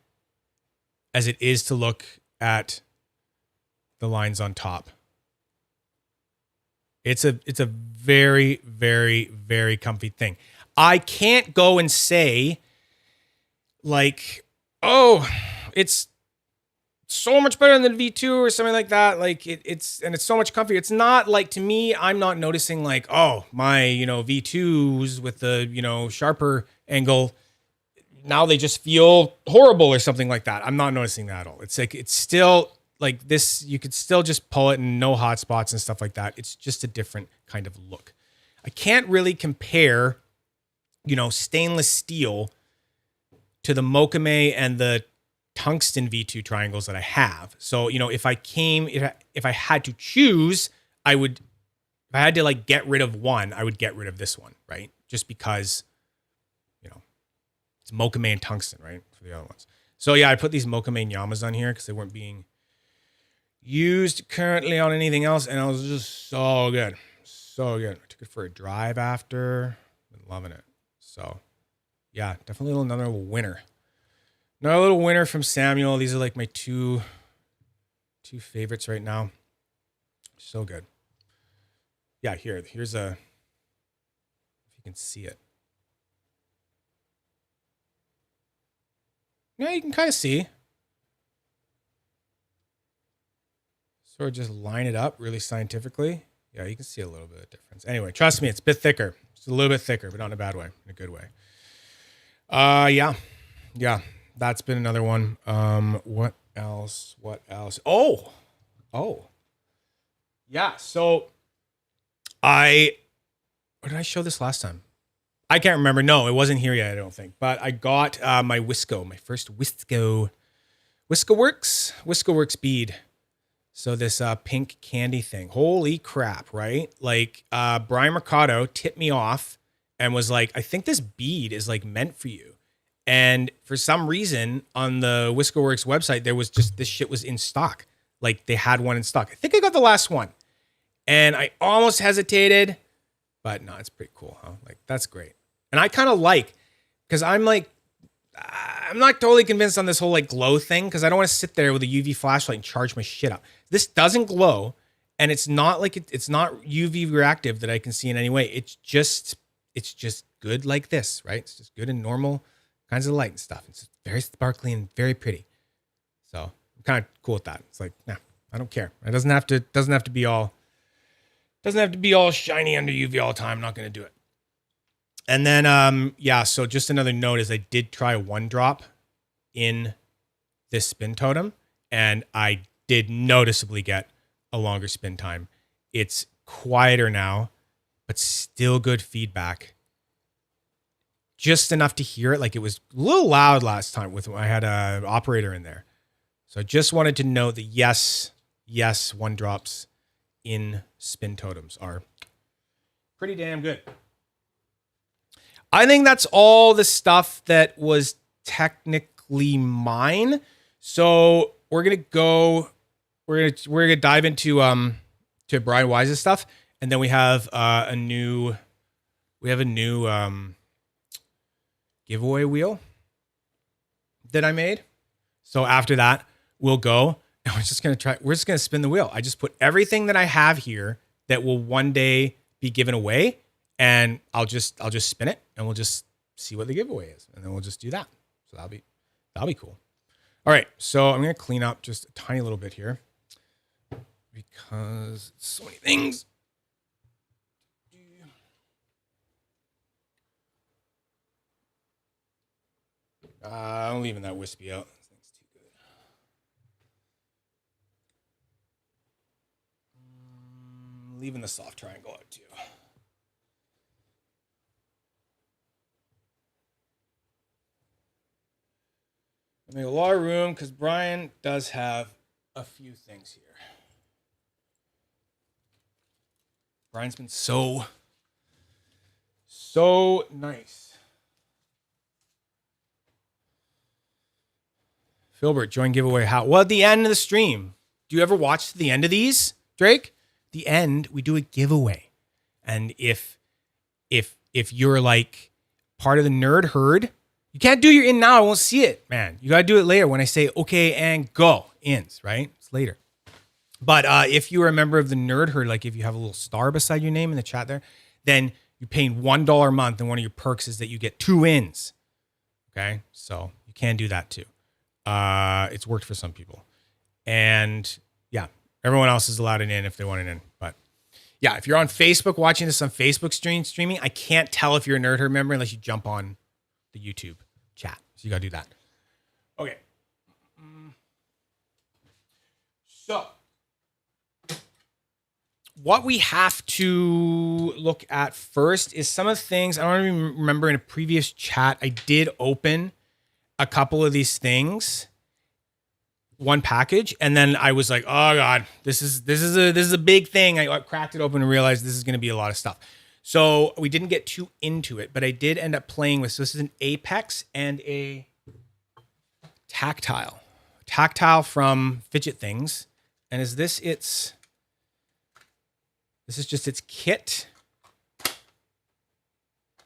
as it is to look at the lines on top. It's a very, very, very comfy thing. I can't go and say like, oh, it's so much better than the V2 or something like that. Like it's so much comfier. It's not like, to me, I'm not noticing like, oh, my, V2s with the, sharper angle, now they just feel horrible or something like that. I'm not noticing that at all. It's like, it's still like this, you could still just pull it and no hot spots and stuff like that. It's just a different kind of look. I can't really compare, stainless steel to the Mokame and the tungsten V2 triangles that I have. So, if I had to choose, if I had to like get rid of one, I would get rid of this one, right? Just because, it's Mokame and tungsten, right? For the other ones. So yeah, I put these Mokame Nyamas on here because they weren't being used currently on anything else. And it was just so good. So good. I took it for a drive after. Been loving it. So yeah, definitely another little winner. Another little winner from Samuel. These are like my two favorites right now. So good. Yeah, here's if you can see it. Yeah, you can kind of see. Sort of just line it up really scientifically. Yeah, you can see a little bit of difference. Anyway, trust me, it's a bit thicker. It's a little bit thicker, but not in a bad way, in a good way. Yeah. That's been another one. What else? Oh. Yeah, so or did I show this last time? I can't remember. No, it wasn't here yet, I don't think. But I got my first Whisko-Works bead. So this pink candy thing. Holy crap, right? Like Brian Mercado tipped me off and was like, I think this bead is like meant for you. And for some reason on the Whisko-Works website, there was just, this shit was in stock. Like they had one in stock. I think I got the last one. And I almost hesitated, but no, it's pretty cool, huh? Like that's great. And I kind of because I'm not totally convinced on this whole like glow thing, because I don't want to sit there with a UV flashlight and charge my shit up. This doesn't glow, and it's not like it's not UV reactive that I can see in any way. It's just good like this, right? It's just good in normal kinds of light and stuff. It's very sparkly and very pretty. So I'm kind of cool with that. It's like, nah, I don't care. It doesn't have to be all shiny under UV all the time. I'm not going to do it. And then, so just another note is I did try one drop in this spin totem, and I did noticeably get a longer spin time. It's quieter now, but still good feedback. Just enough to hear it. Like, it was a little loud last time when I had an operator in there. So I just wanted to note that yes, one drops in spin totems are pretty damn good. I think that's all the stuff that was technically mine. So we're gonna dive into to Brian Wise's stuff, and then we have a new giveaway wheel that I made. So after that, we'll go and we're just gonna spin the wheel. I just put everything that I have here that will one day be given away, and I'll just spin it, and we'll just see what the giveaway is, and then we'll just do that. So that'll be cool. All right, so I'm gonna clean up just a tiny little bit here because it's so many things. I'm leaving that wispy out. This thing's too good. Leaving the soft triangle out too. I make a lot of room because Brian does have a few things here. Brian's been so nice. Filbert, join giveaway. How? Well, at the end of the stream. Do you ever watch the end of these, Drake? The end, we do a giveaway. And if you're like part of the nerd herd, you can't do your in now. I won't see it, man. You got to do it later when I say, okay, and go. Ins, right? It's later. But if you are a member of the nerd herd, like if you have a little star beside your name in the chat there, then you're paying $1 a month, and one of your perks is that you get 2 ins. Okay? So you can do that too. It's worked for some people. And yeah, everyone else is allowed an in if they want an in. But yeah, if you're on Facebook watching this on Facebook streaming, I can't tell if you're a nerd herd member unless you jump on the YouTube chat. So you got to do that. Okay. So what we have to look at first is some of the things. I don't even remember in a previous chat, I did open a couple of these things, one package, and then I was like, oh God, this is a big thing. I cracked it open and realized this is going to be a lot of stuff. So we didn't get too into it, but I did end up playing with, so this is an Apex and a Tactile from Fidget Things. And is this is just its kit.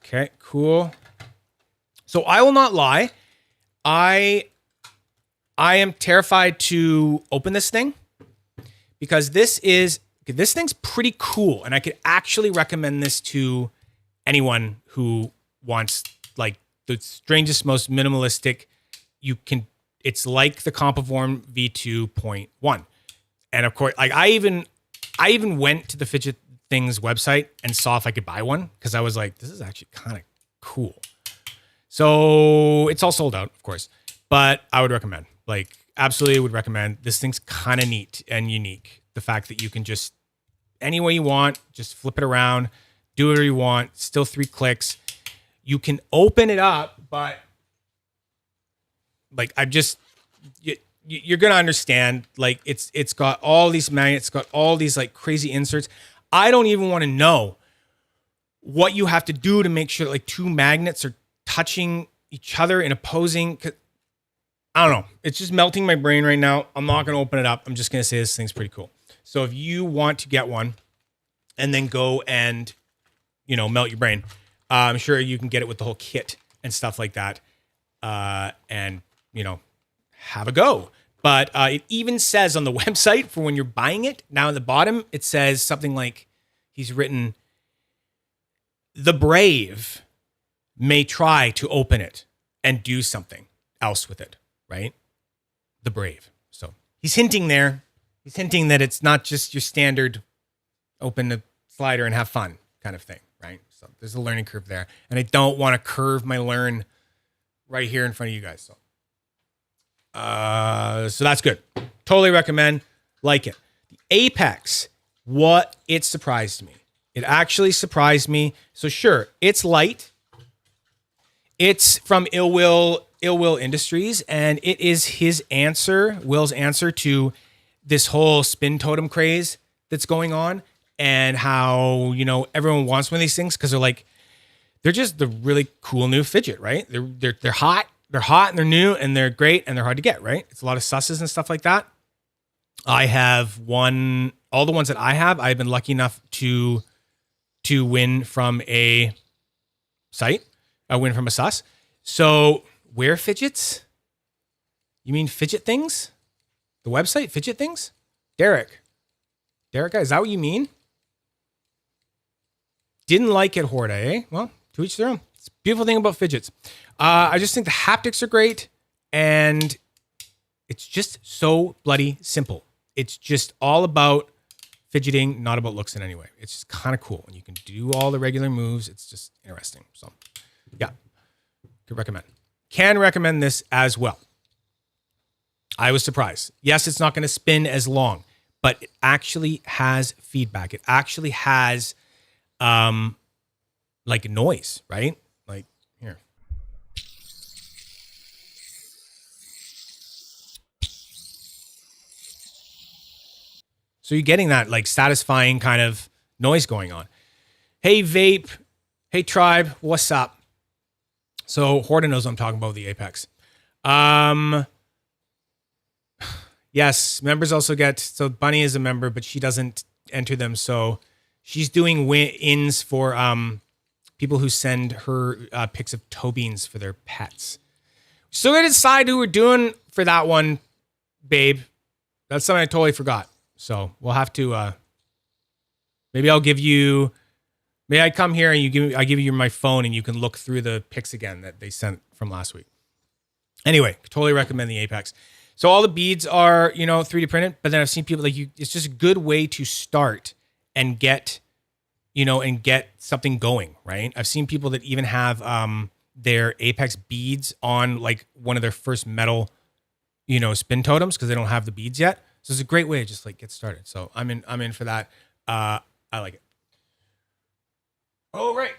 Okay, cool. So I will not lie. I am terrified to open this thing because this thing's pretty cool, and I could actually recommend this to anyone who wants like the strangest, most minimalistic. It's like the Compivorm V2.1, and of course, like I even went to the Fidget Things website and saw if I could buy one because I was like, this is actually kind of cool. So it's all sold out, of course, but I would recommend, like, absolutely would recommend. This thing's kind of neat and unique. The fact that you can just any way you want, just flip it around, do whatever you want. Still 3 clicks. You can open it up, but like you're gonna understand. Like it's got all these magnets, it's got all these like crazy inserts. I don't even want to know what you have to do to make sure that, like, 2 magnets are touching each other and opposing. I don't know. It's just melting my brain right now. I'm not going to open it up. I'm just going to say this thing's pretty cool. So if you want to get one and then go and, melt your brain, I'm sure you can get it with the whole kit and stuff like that. And, have a go. But it even says on the website for when you're buying it, now at the bottom, it says something like he's written, the brave may try to open it and do something else with it, right? The brave. So he's hinting there. He's hinting that it's not just your standard open the slider and have fun kind of thing, right? So there's a learning curve there. And I don't want to curve my learn right here in front of you guys. So that's good. Totally recommend. Like it. The Apex, it surprised me. It actually surprised me. So sure, it's light. It's from Ill Will Industries, and it is Will's answer to this whole spin totem craze that's going on, and how, everyone wants one of these things because they're just the really cool new fidget, right? They're hot. They're hot and they're new and they're great and they're hard to get, right? It's a lot of susses and stuff like that. I have all the ones that I have, I've been lucky enough to win from a site. I win from a sus. So where fidgets? You mean fidget things? The website, fidget things? Derek, is that what you mean? Didn't like it, Horda, eh? Well, to each their own. It's a beautiful thing about fidgets. I just think the haptics are great, and it's just so bloody simple. It's just all about fidgeting, not about looks in any way. It's just kind of cool, and you can do all the regular moves. It's just interesting. So, yeah, could recommend. Can recommend this as well. I was surprised. Yes, it's not going to spin as long, but it actually has feedback. It actually has, noise, right? Like here. So you're getting that satisfying kind of noise going on. Hey, vape. Hey, tribe. What's up? So Horda knows what I'm talking about with the Apex. Yes, members also so Bunny is a member, but she doesn't enter them. So she's doing wins for people who send her pics of toe beans for their pets. Still got to decide who we're doing for that one, babe. That's something I totally forgot. So we'll have to. Maybe I come here and I give you my phone and you can look through the pics again that they sent from last week. Anyway, totally recommend the Apex. So all the beads are 3D printed, but then I've seen people it's just a good way to start and get something going, right? I've seen people that even have their Apex beads on one of their first metal, spin totems because they don't have the beads yet. So it's a great way to just get started. So I'm in for that. I like it. Oh, right.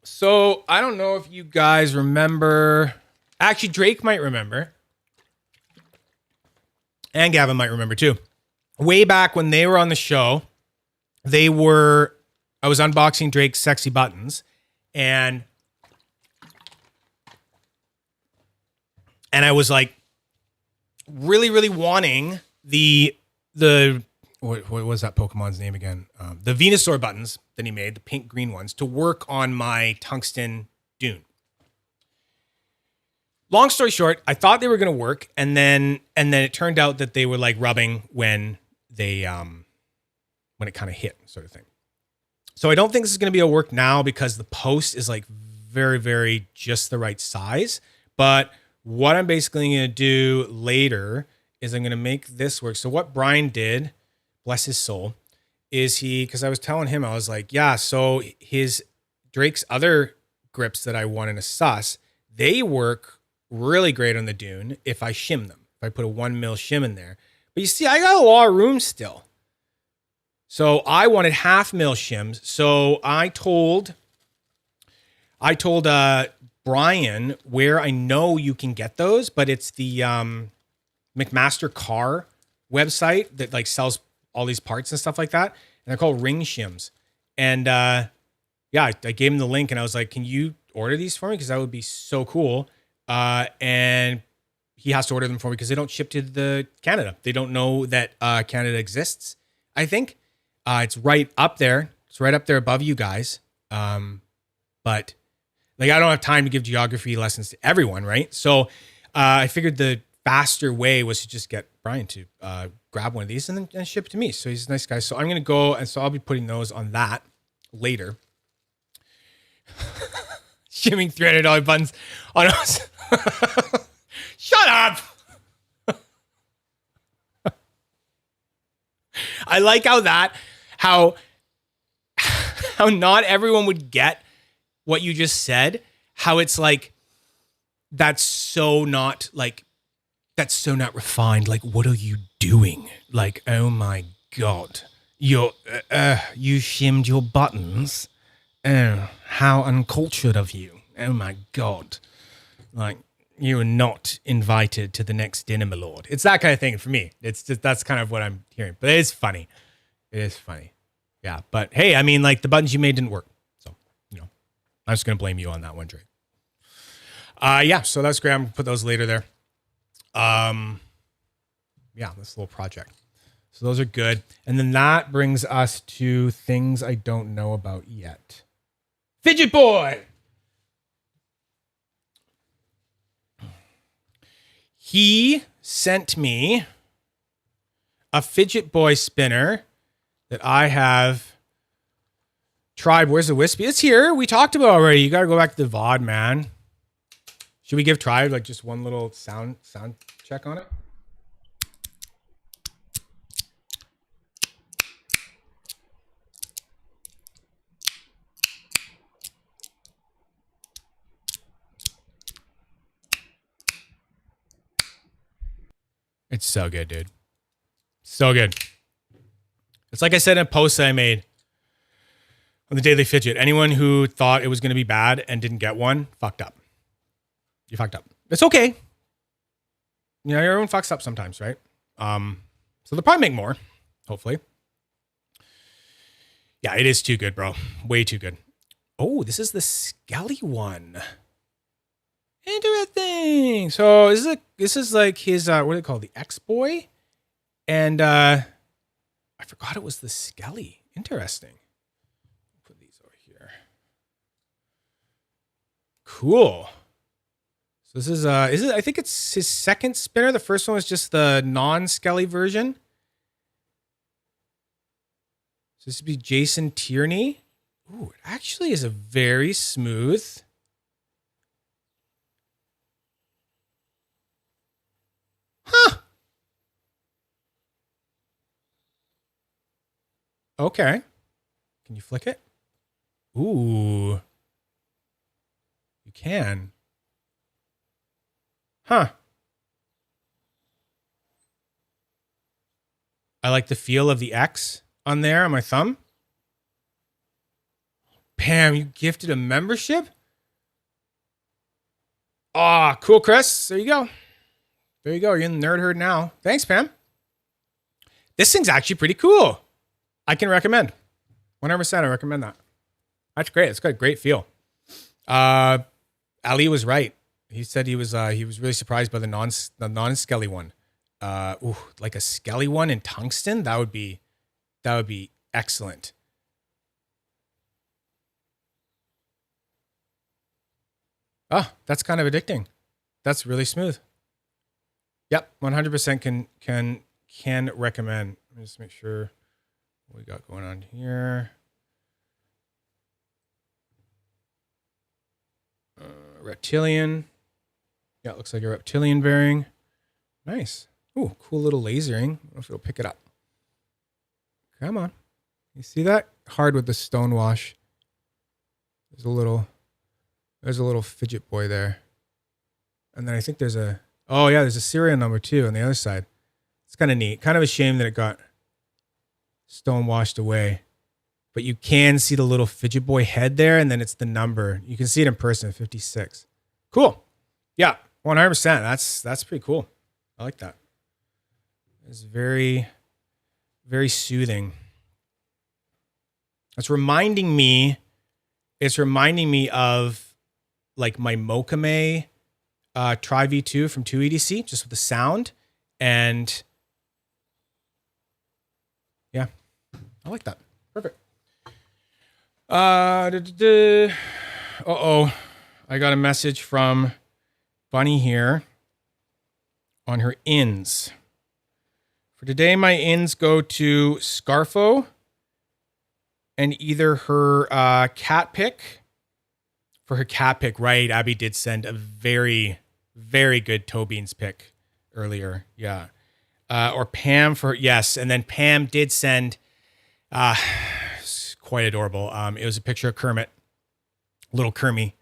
So I don't know if you guys remember. Actually, Drake might remember. And Gavin might remember too. Way back when they were on the show, I was unboxing Drake's sexy buttons, and I was really, really wanting the what was that Pokemon's name again? The Venusaur buttons that he made, the pink green ones, to work on my tungsten Dune. Long story short, I thought they were going to work, and then it turned out that they were rubbing when they when it kind of hit, sort of thing. So I don't think this is going to be able to work now because the post is very, very just the right size. But what I'm basically going to do later is I'm going to make this work. So what Brian did, bless his soul, is because I was telling him, I was yeah, so Drake's other grips that I want in a sus, they work really great on the Dune if I shim them, if I put a 1 mil shim in there. But you see, I got a lot of room still. So I wanted 0.5 mil shims. So I told Brian where I know you can get those, but it's the McMaster Car website that sells all these parts and stuff like that. And they're called ring shims. And I gave him the link and I was like, can you order these for me? Because that would be so cool. And he has to order them for me because they don't ship to Canada. They don't know that Canada exists, I think. It's right up there. It's right up there above you guys. But like, I don't have time to give geography lessons to everyone, right? So I figured the faster way was to just get Brian to grab one of these and then ship it to me. So he's a nice guy. So I'm going to go, and so I'll be putting those on that later. Shimming $300 buttons on us. Shut up. I like how not everyone would get what you just said. How it's like, that's so not refined. Like, what are you doing? Like, oh my God, you shimmed your buttons. Oh, how uncultured of you. Oh my God. Like, you are not invited to the next dinner, my lord. It's that kind of thing for me. It's just, that's kind of what I'm hearing. But it is funny. It is funny. Yeah. But hey, I mean, like, the buttons you made didn't work. So, I'm just going to blame you on that one, Drake. Yeah. So that's great. I'm going to put those later there. Yeah, this little project. So those are good. And then that brings us to things I don't know about yet. Fidget Boy. He sent me a Fidget Boy spinner that I have tried. Where's the Wispy? It's here. We talked about it already. You got to go back to the VOD, man. Should we give Tribe like just one little sound check on it? It's so good, dude. So good. It's like I said in a post that I made on the Daily Fidget. Anyone who thought it was going to be bad and didn't get one, fucked up. You fucked up. It's okay. Everyone fucks up sometimes, right? So they'll probably make more, hopefully. Yeah, it is too good, bro. Way too good. Oh, this is the Skelly one. Interesting. So this is like his what do they call it? The X-Boy? And I forgot it was the Skelly. Interesting. Put these over here. Cool. So this is it, I think it's his second spinner. The first one was just the non-Skelly version. So this would be Jason Tierney. Ooh, it actually is a very smooth. Huh. Okay. Can you flick it? Ooh. You can. Huh. I like the feel of the X on there on my thumb. Pam, you gifted a membership? Ah, cool, Chris. There you go. There you go. You're in the nerd herd now. Thanks, Pam. This thing's actually pretty cool. I can recommend. 100% I recommend that. That's great. It's got a great feel. Ali was right. He said he was really surprised by the non-Skelly one. Like a Skelly one in tungsten, that would be excellent. Oh, that's kind of addicting. That's really smooth. Yep, 100% can recommend. Let me just make sure what we got going on here. Reptilian. Yeah, it looks like a reptilian bearing. Nice. Ooh, cool little lasering. I don't know if it'll pick it up. Come on. You see that? Hard with the stonewash. There's a little Fidget Boy there. And then I think there's a serial number too on the other side. It's kind of neat. Kind of a shame that it got stonewashed away. But you can see the little Fidget Boy head there, and then it's the number. You can see it in person, 56. Cool. Yeah, 100%. That's pretty cool. I like that. It's very, very soothing. It's reminding me of like my Mokame Tri V2 from 2EDC, just with the sound. And yeah, I like that. Perfect. Uh-oh. I got a message from Bunny here on her ins. For today, my ins go to Scarfo and either her cat pick. For her cat pick, right? Abby did send a very, very good toe beans pick earlier. Yeah. Or Pam for, yes. And then Pam did send, quite adorable. It was a picture of Kermit, little Kermie,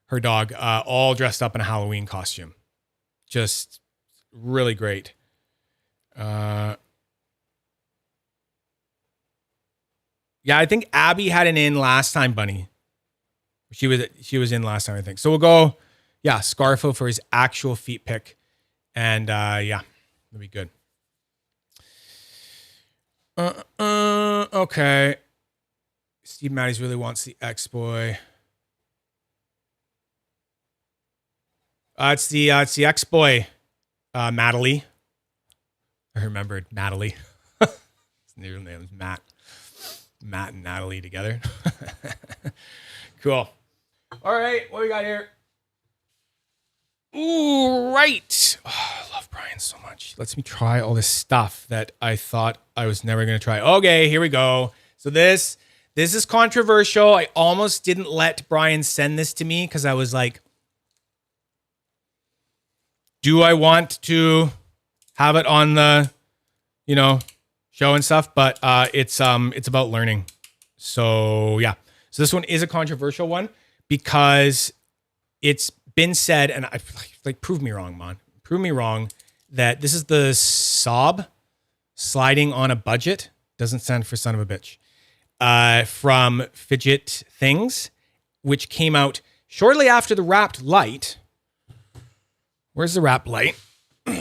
her dog, all dressed up in a Halloween costume. Just really great. Yeah, I think Abby had an in last time, Bunny. She was in last time, I think. So we'll go, yeah, Scarfo for his actual feet pick. And yeah, it'll be good. Okay. Steve Matties really wants the X-Boy. It's the X-Boy, Natalie. I remembered Natalie. His new name is Matt. Matt and Natalie together. Cool. All right, what we got here? Ooh, right. Oh, I love Brian so much. He lets me try all this stuff that I thought I was never going to try. Okay, here we go. So this is controversial. I almost didn't let Brian send this to me because I was like, do I want to have it on the, show and stuff? But it's about learning. So yeah. So this one is a controversial one because it's been said, and I like prove me wrong, man. Prove me wrong that this is the sob sliding on a budget. Doesn't stand for son of a bitch. From Fidget Things, which came out shortly after the wrapped light. Where's the wrapped light? There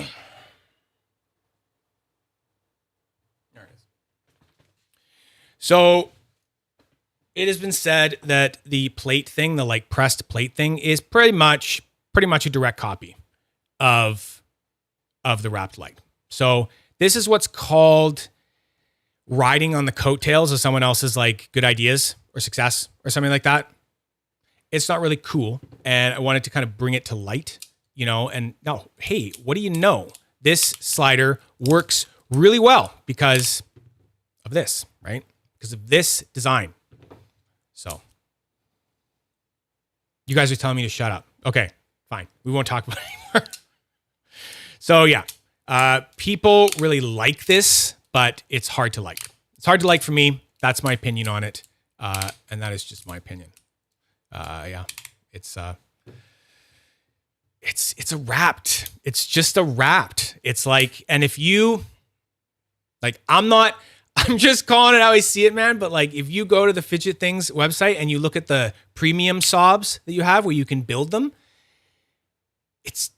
it is. So it has been said that the plate thing, the like pressed plate thing, is pretty much a direct copy of the wrapped light. So this is what's called riding on the coattails of someone else's like good ideas or success or something like that. It's not really cool, and I wanted to kind of bring it to light, and no, hey, what do you know? This slider works really well because of this, right? Because of this design. So you guys are telling me to shut up. Okay, fine. We won't talk about it anymore. So yeah, people really like this, but it's hard to like. It's hard to like for me. That's my opinion on it. And that is just my opinion. Yeah, it's a wrapped. It's just a wrapped. It's like, and if you like, I'm just calling it how I see it, man. But like, if you go to the Fidget Things website and you look at the premium sobs that you have where you can build them, it's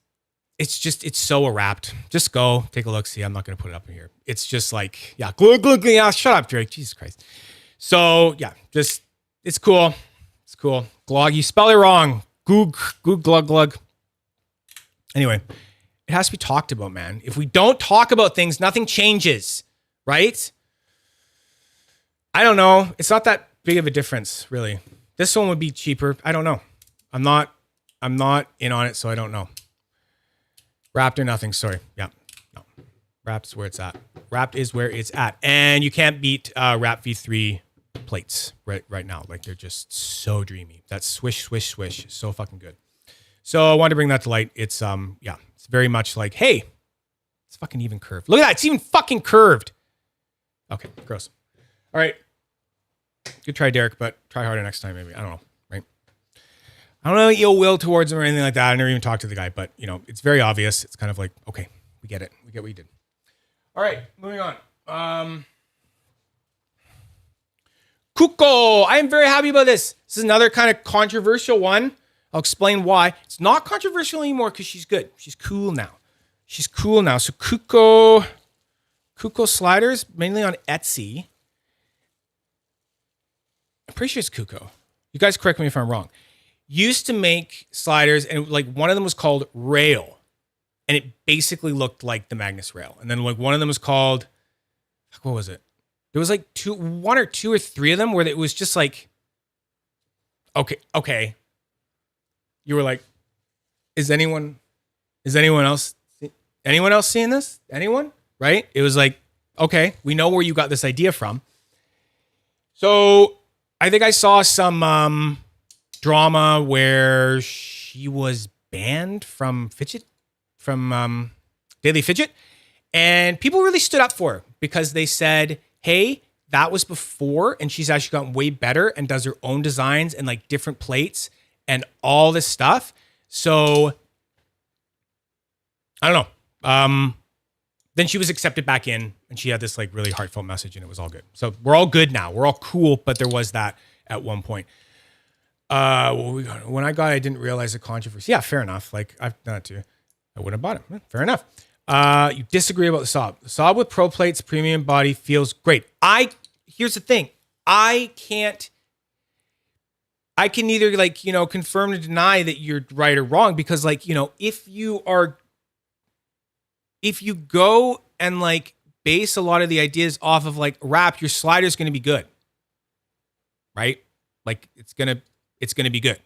so wrapped. Just go take a look. See, I'm not going to put it up in here. It's just like, yeah, glug, glug, glug. Yeah, shut up, Drake. Jesus Christ. So yeah, just, it's cool. It's cool. Glog, you spell it wrong. Goog, glug, glug. Anyway, it has to be talked about, man. If we don't talk about things, nothing changes, right? I don't know. It's not that big of a difference, really. This one would be cheaper. I don't know. I'm not in on it, so I don't know. Wrapped or nothing. Sorry. Yeah. No. Wrapped is where it's at. Wrapped is where it's at. And you can't beat Wrap V3 plates right now. Like, they're just so dreamy. That swish, swish, swish. So fucking good. So I wanted to bring that to light. It's it's very much like, hey, it's fucking even curved. Look at that. It's even fucking curved. Okay, gross. All right. Good try, Derek, but try harder next time, maybe. I don't know, right? I don't know ill will towards him or anything like that. I never even talked to the guy, but, it's very obvious. It's kind of like, okay, we get it. We get what you did. All right, moving on. Kuko. I am very happy about this. This is another kind of controversial one. I'll explain why. It's not controversial anymore because she's good. She's cool now. So Kuko sliders, mainly on Etsy. I'm pretty sure it's Kuko. You guys correct me if I'm wrong. Used to make sliders, and like one of them was called Rail, and it basically looked like the Magnus Rail. And then like one of them was called, what was it? There was like one or two or three of them where it was just like okay. You were like, is anyone else seeing this? Anyone? Right? It was like, okay, we know where you got this idea from. So I think I saw some drama where she was banned from Fidget, from Daily Fidget. And people really stood up for her because they said, hey, that was before, and she's actually gotten way better and does her own designs and like different plates and all this stuff. So I don't know. Then she was accepted back in, and she had this like really heartfelt message, and it was all good. So we're all good now. We're all cool, but there was that at one point. When I didn't realize the controversy. Yeah, fair enough. Like I've done it too. I wouldn't have bought it. Fair enough. You disagree about the Saab. The Saab with Pro Plates, premium body feels great. Here's the thing. I can neither like, confirm or deny that you're right or wrong, because like, if you go and like base a lot of the ideas off of like wrap, your slider's going to be good. Right? Like it's going to be good.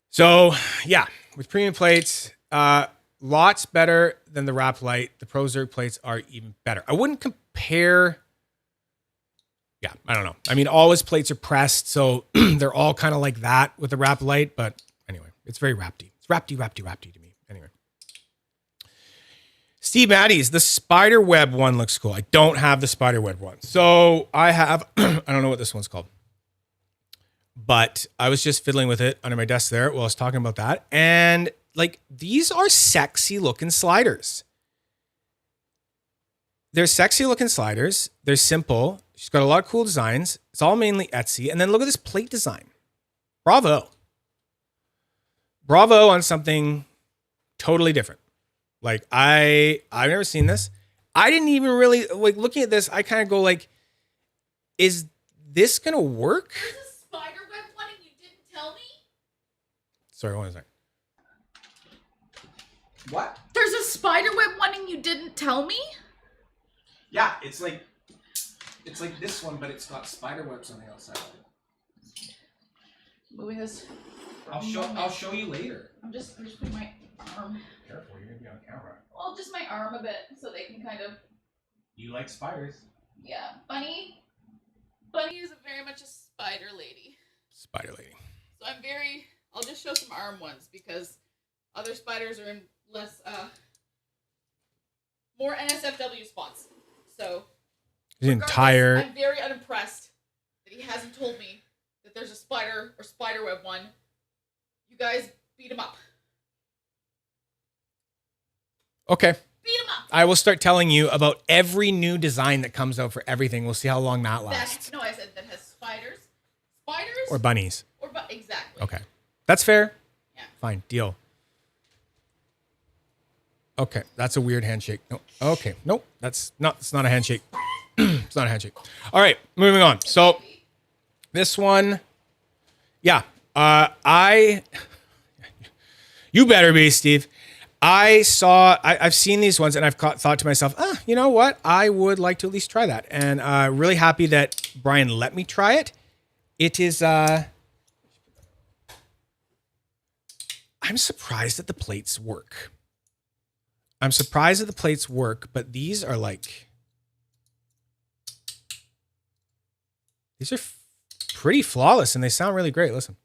So yeah, with premium plates, lots better than the wrap light. The Pro Zerg plates are even better. I wouldn't compare. Yeah, I don't know. I mean, all his plates are pressed, so they're all kind of like that with the wrap light. But anyway, it's very wrapty. It's wrapty to me. Anyway. Steve Maddies, the spider web one looks cool. I don't have the spider web one. So I have, I don't know what this one's called. But I was just fiddling with it under my desk there while I was talking about that. And like, these are sexy looking sliders. They're sexy looking sliders. They're simple. She's got a lot of cool designs. It's all mainly Etsy. And then look at this plate design. Bravo. Bravo on something totally different. Like I've never seen this. I didn't even really like looking at this. I kind of go like, is this going to work? There's a spider web one and you didn't tell me? Sorry, one second. What? There's a spider web one and you didn't tell me? Yeah, it's like this one, but it's got spider webs on the outside. Moving this. I'll show you later. I'm just putting my arm. Careful, you're gonna be on camera. Well, just my arm a bit so they can kind of. You like spiders? Yeah, Bunny is very much a spider lady. Spider lady. So I'll just show some arm ones because other spiders are in less, more NSFW spots. So. I'm very unimpressed that he hasn't told me that there's a spider or spiderweb one. You guys beat him up. Okay. Beat him up. I will start telling you about every new design that comes out for everything. We'll see how long that lasts. I said that has spiders. Spiders? Or bunnies. Exactly. Okay. That's fair. Yeah. Fine. Deal. Okay. That's a weird handshake. No. Okay. Nope. It's not a handshake. It's not a handshake. All right, moving on. So this one, yeah, you better be, Steve. I've seen these ones and I've thought to myself, you know what? I would like to at least try that. And really happy that Brian let me try it. It is, I'm surprised that the plates work. But these are like, these are pretty flawless and they sound really great. Listen.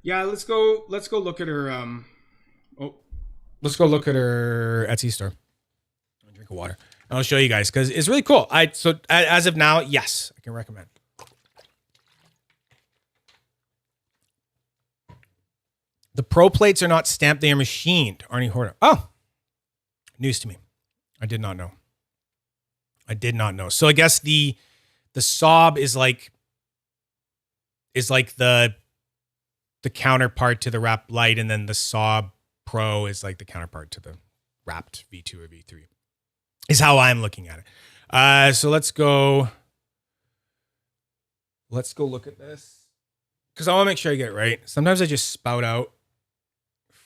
Yeah, let's go look at her let's go look at her Etsy store. I'll drink of water. And I'll show you guys because it's really cool. So as of now, yes, I can recommend. The Pro plates are not stamped, they are machined. Arnie Horta. Oh, news to me. I did not know. So I guess the Saab is like the counterpart to the wrap light, and then the Saab Pro is like the counterpart to the wrapped V2 or V3 is how I'm looking at it. So let's go look at this because I want to make sure I get it right. Sometimes I just spout out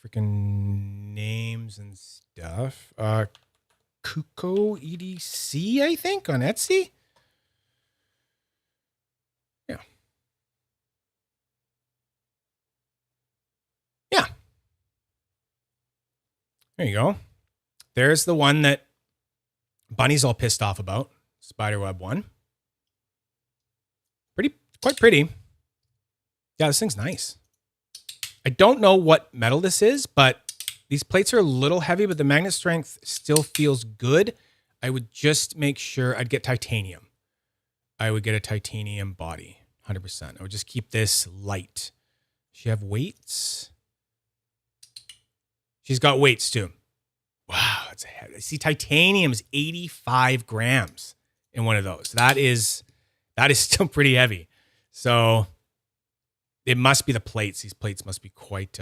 freaking names and stuff. Kuko EDC, I think, on Etsy. Yeah. Yeah. There you go. There's the one that Bunny's all pissed off about. Spiderweb one. Quite pretty. Yeah, this thing's nice. I don't know what metal this is, but these plates are a little heavy, but the magnet strength still feels good. I would just make sure I'd get titanium. I would get a titanium body, 100%. I would just keep this light. Does she have weights? She's got weights too. Wow, that's heavy. I see titanium's 85 grams in one of those. That is still pretty heavy. So it must be the plates. These plates must be quite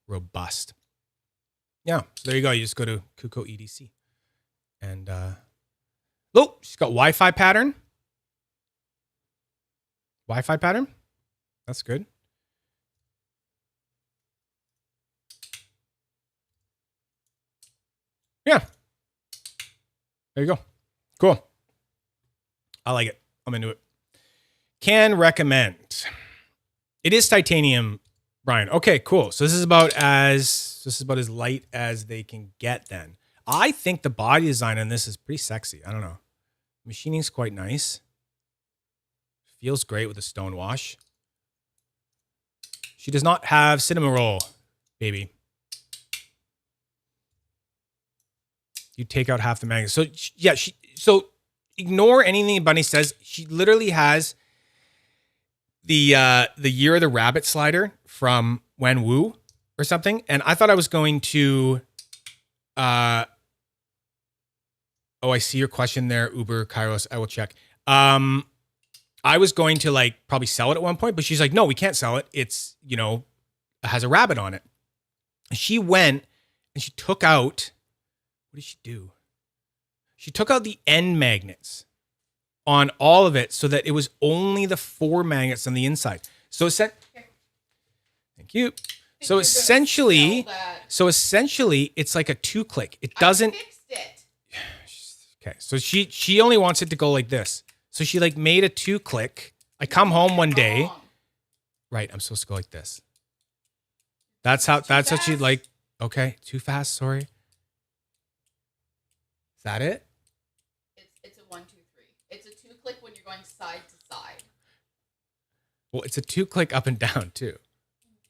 robust. Yeah, so there you go. You just go to Kuko EDC. And, oh, she's got Wi-Fi pattern. Wi-Fi pattern. That's good. Yeah. There you go. Cool. I like it. I'm into it. Can recommend. It is titanium, Brian. Okay, cool. So this is about as light as they can get then. I think the body design on this is pretty sexy. I don't know. Machining's quite nice. Feels great with a stone wash. She does not have cinnamon roll, baby. You take out half the magnet. So yeah, so ignore anything Bunny says. She literally has the Year of the Rabbit slider from Wen Wu or something. And I thought I was going to oh, I see your question there, Uber Kairos. I will check. I was going to like probably sell it at one point, but she's like, no, we can't sell it. It's, you know, it has a rabbit on it. She went and she took out, what did she do? She took out the end magnets on all of it so that it was only the 4 magnets on the inside. So thank you. So essentially, it's like a 2-click. It doesn't. I fixed it. Okay, so she only wants it to go like this. So she like made a 2-click. I come home one day. Right, I'm supposed to go like this. That's how she like. Okay, too fast. Sorry. Is that it? It's a 1, 2, 3. It's a 2-click when you're going side to side. Well, it's a 2-click up and down too.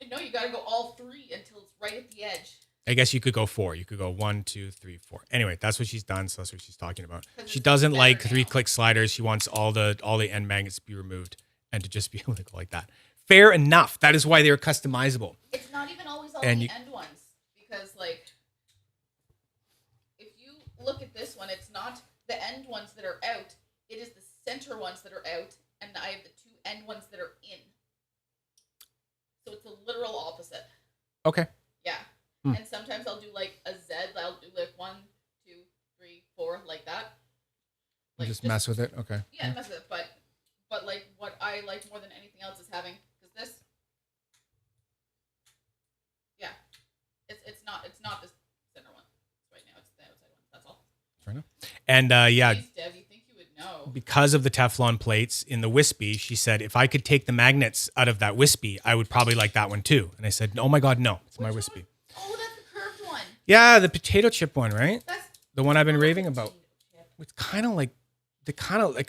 No, you gotta go all 3 until it's right at the edge. I guess you could go 4. You could go 1, 2, 3, 4. Anyway, that's what she's done. So that's what she's talking about. She doesn't like 3-click sliders. She wants all the end magnets to be removed and to just be able to go like that. Fair enough. That is why they're customizable. It's not even always all the end ones because, like, if you look at this one, it's not the end ones that are out. It is the center ones that are out, and I have the 2 end ones that are in. So it's the literal opposite. Okay. Yeah. And sometimes I'll do like a Z. I'll do like 1, 2, 3, 4, like that. Like just mess with it. Okay. Yeah, mess with it. But like what I like more than anything else is having, because this. Yeah, it's not this center one right now. It's the outside one. That's all. Fair enough. And yeah. Jeez, Dev, you think you would know? Because of the Teflon plates in the Wispy, she said if I could take the magnets out of that Wispy, I would probably like that one too. And I said, oh my God, no, it's my Wispy. Oh, that's the curved one. Yeah, the potato chip one, right? That's the one I've been raving about. It's kind of like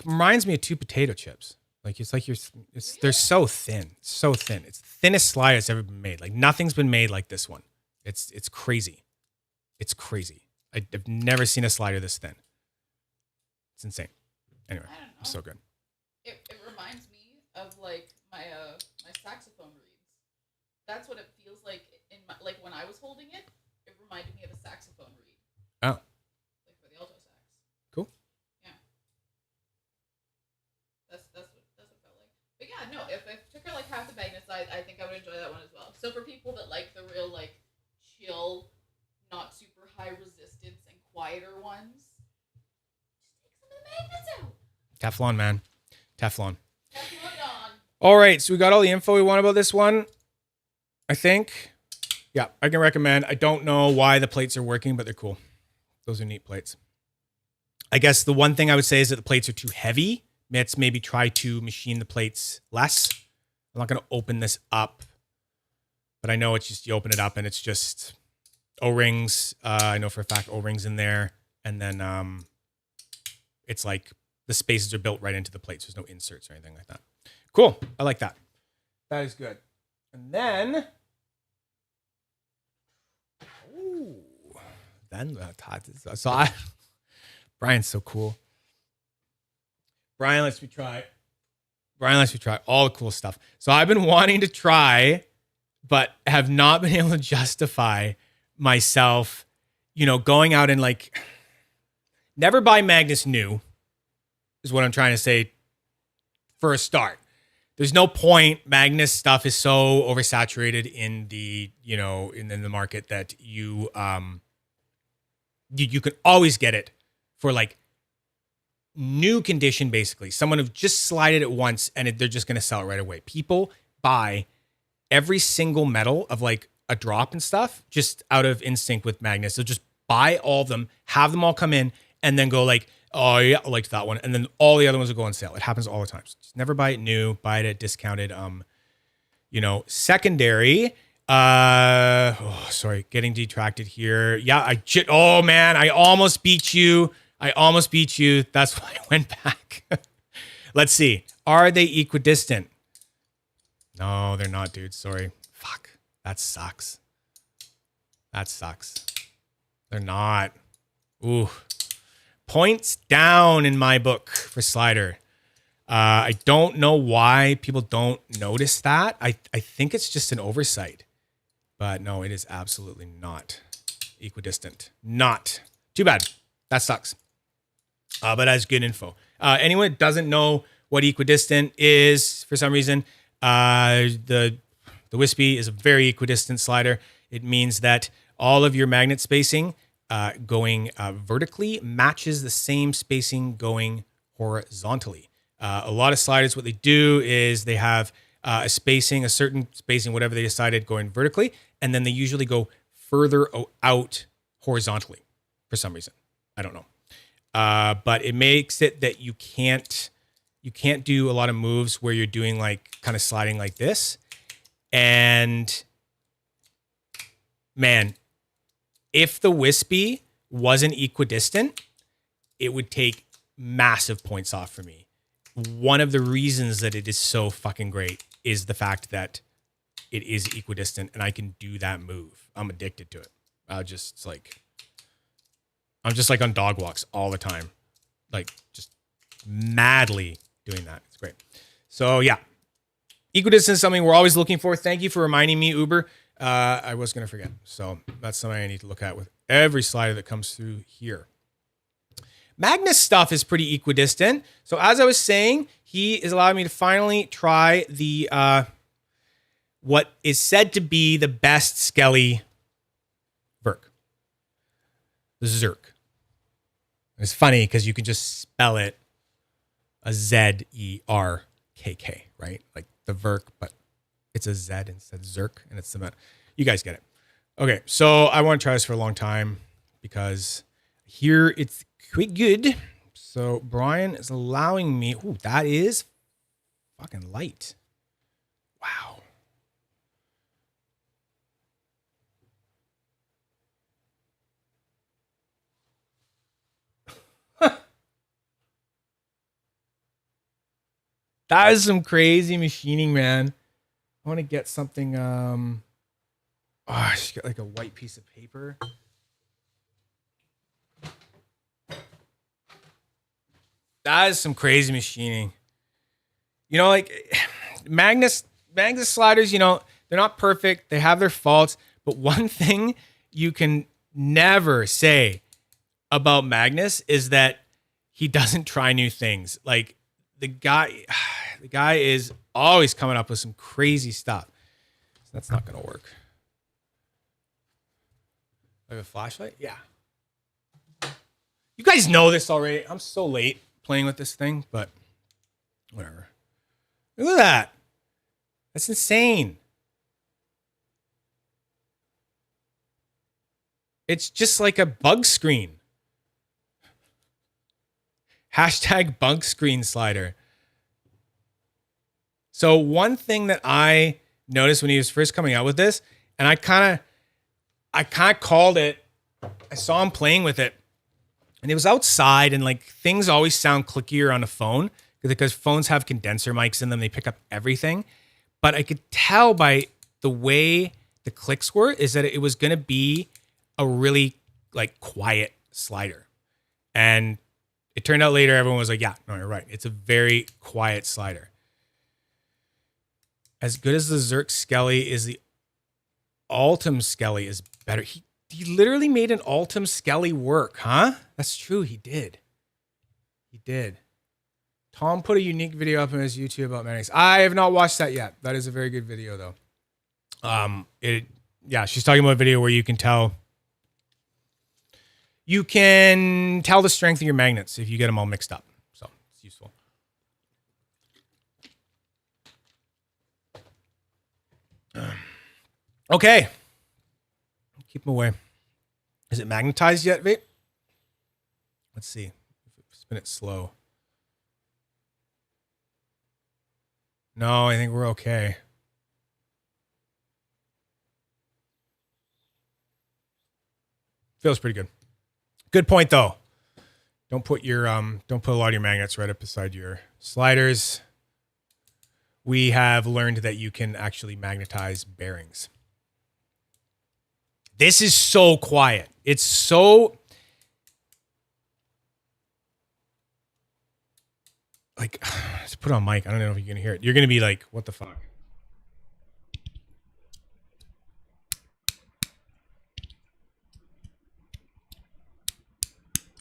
reminds me of 2 potato chips. Like it's like they're so thin, so thin. It's the thinnest slide that's ever been made. Like nothing's been made like this one. It's crazy. It's crazy. I've never seen a slider this thin. It's insane. Anyway, it's so good. It reminds me of like my saxophone reeds. That's what it feels like in my, like when I was holding it. It reminded me of a saxophone reed. Oh. Like for the alto sax. Cool. Yeah. That's what it felt like. But yeah, no. If I took her like half the magnets, I think I would enjoy that one as well. So for people that like the real like chill wider ones. Just take some of the magnets out. Teflon, man. Teflon. Teflon on. All right, so we got all the info we want about this one, I think. Yeah, I can recommend. I don't know why the plates are working, but they're cool. Those are neat plates. I guess the one thing I would say is that the plates are too heavy. Let's maybe try to machine the plates less. I'm not going to open this up, but I know it's just, you open it up and it's just O-rings. I know for a fact O-rings in there. And then it's like the spaces are built right into the plates. There's no inserts or anything like that. Cool. I like that. That is good. And then, Brian's so cool. Brian lets me try all the cool stuff. So I've been wanting to try, but have not been able to justify myself, going out and like, never buy Magnus new is what I'm trying to say for a start. There's no point. Magnus stuff is so oversaturated in the, in the market that you can always get it for like new condition, basically. Someone have just slided it once and they're just going to sell it right away. People buy every single metal of like a drop and stuff just out of instinct with Magnus. They'll just buy all of them, have them all come in, and then go like, oh yeah, I liked that one. And then all the other ones will go on sale. It happens all the time. So just never buy it new, buy it at discounted. Secondary. Sorry, getting detracted here. Yeah, oh man, I almost beat you. That's why I went back. Let's see. Are they equidistant? No, they're not, dude. Sorry. Fuck. That sucks. They're not. Ooh. Points down in my book for slider. I don't know why people don't notice that. I think it's just an oversight. But no, it is absolutely not equidistant. Not. Too bad. That sucks. But that's good info. Anyone that doesn't know what equidistant is, for some reason, the Wispy is a very equidistant slider. It means that all of your magnet spacing going vertically matches the same spacing going horizontally. A lot of sliders, what they do is they have a certain spacing, whatever they decided, going vertically, and then they usually go further out horizontally for some reason. I don't know. But it makes it that you can't do a lot of moves where you're doing like kind of sliding like this. And man, if the Wispy wasn't equidistant, it would take massive points off for me. One of the reasons that it is so fucking great is the fact that it is equidistant and I can do that move. I'm addicted to it. I'm just like on dog walks all the time. Like just madly doing that. It's great. So yeah, equidistant is something we're always looking for. Thank you for reminding me, Uber. I was going to forget. So that's something I need to look at with every slider that comes through here. Magnus stuff is pretty equidistant. So as I was saying, he is allowing me to finally try the what is said to be the best Skelly Verk. The Zerk. It's funny because you can just spell it a Z-E-R-K-K, right? Like the Verk, but it's a Z instead of Zerk, and it's the you guys get it. Okay, so I want to try this for a long time because here it's quite good. So Brian is allowing me. Ooh, that is fucking light. Wow. That is some crazy machining, man. I want to get something. I should get like a white piece of paper. That is some crazy machining. Like Magnus sliders, they're not perfect. They have their faults. But one thing you can never say about Magnus is that he doesn't try new things. Like the guy is always coming up with some crazy stuff. That's not going to work. I have a flashlight? Yeah. You guys know this already. I'm so late playing with this thing, but whatever. Look at that. That's insane. It's just like a bug screen. Hashtag bug screen slider. So one thing that I noticed when he was first coming out with this, and I kind of called it. I saw him playing with it, and it was outside, and like things always sound clickier on a phone because phones have condenser mics in them. They pick up everything. But I could tell by the way the clicks were is that it was going to be a really like quiet slider. And it turned out later, everyone was like, yeah, no, you're right. It's a very quiet slider. As good as the Zerk Skelly is, the Altum Skelly is better. He literally made an Altum Skelly work, huh? That's true. He did. He did. Tom put a unique video up on his YouTube about Manix. I have not watched that yet. That is a very good video, though. She's talking about a video where you can tell the strength of your magnets if you get them all mixed up. So it's useful. Okay. Keep them away. Is it magnetized yet, Vape? Let's see. Spin it slow. No, I think we're okay. Feels pretty good. Good point, though. Don't put a lot of your magnets right up beside your sliders. We have learned that you can actually magnetize bearings. This is so quiet. It's so like, let's put it on mic. I don't know if you can hear it. You're going to be like, what the fuck?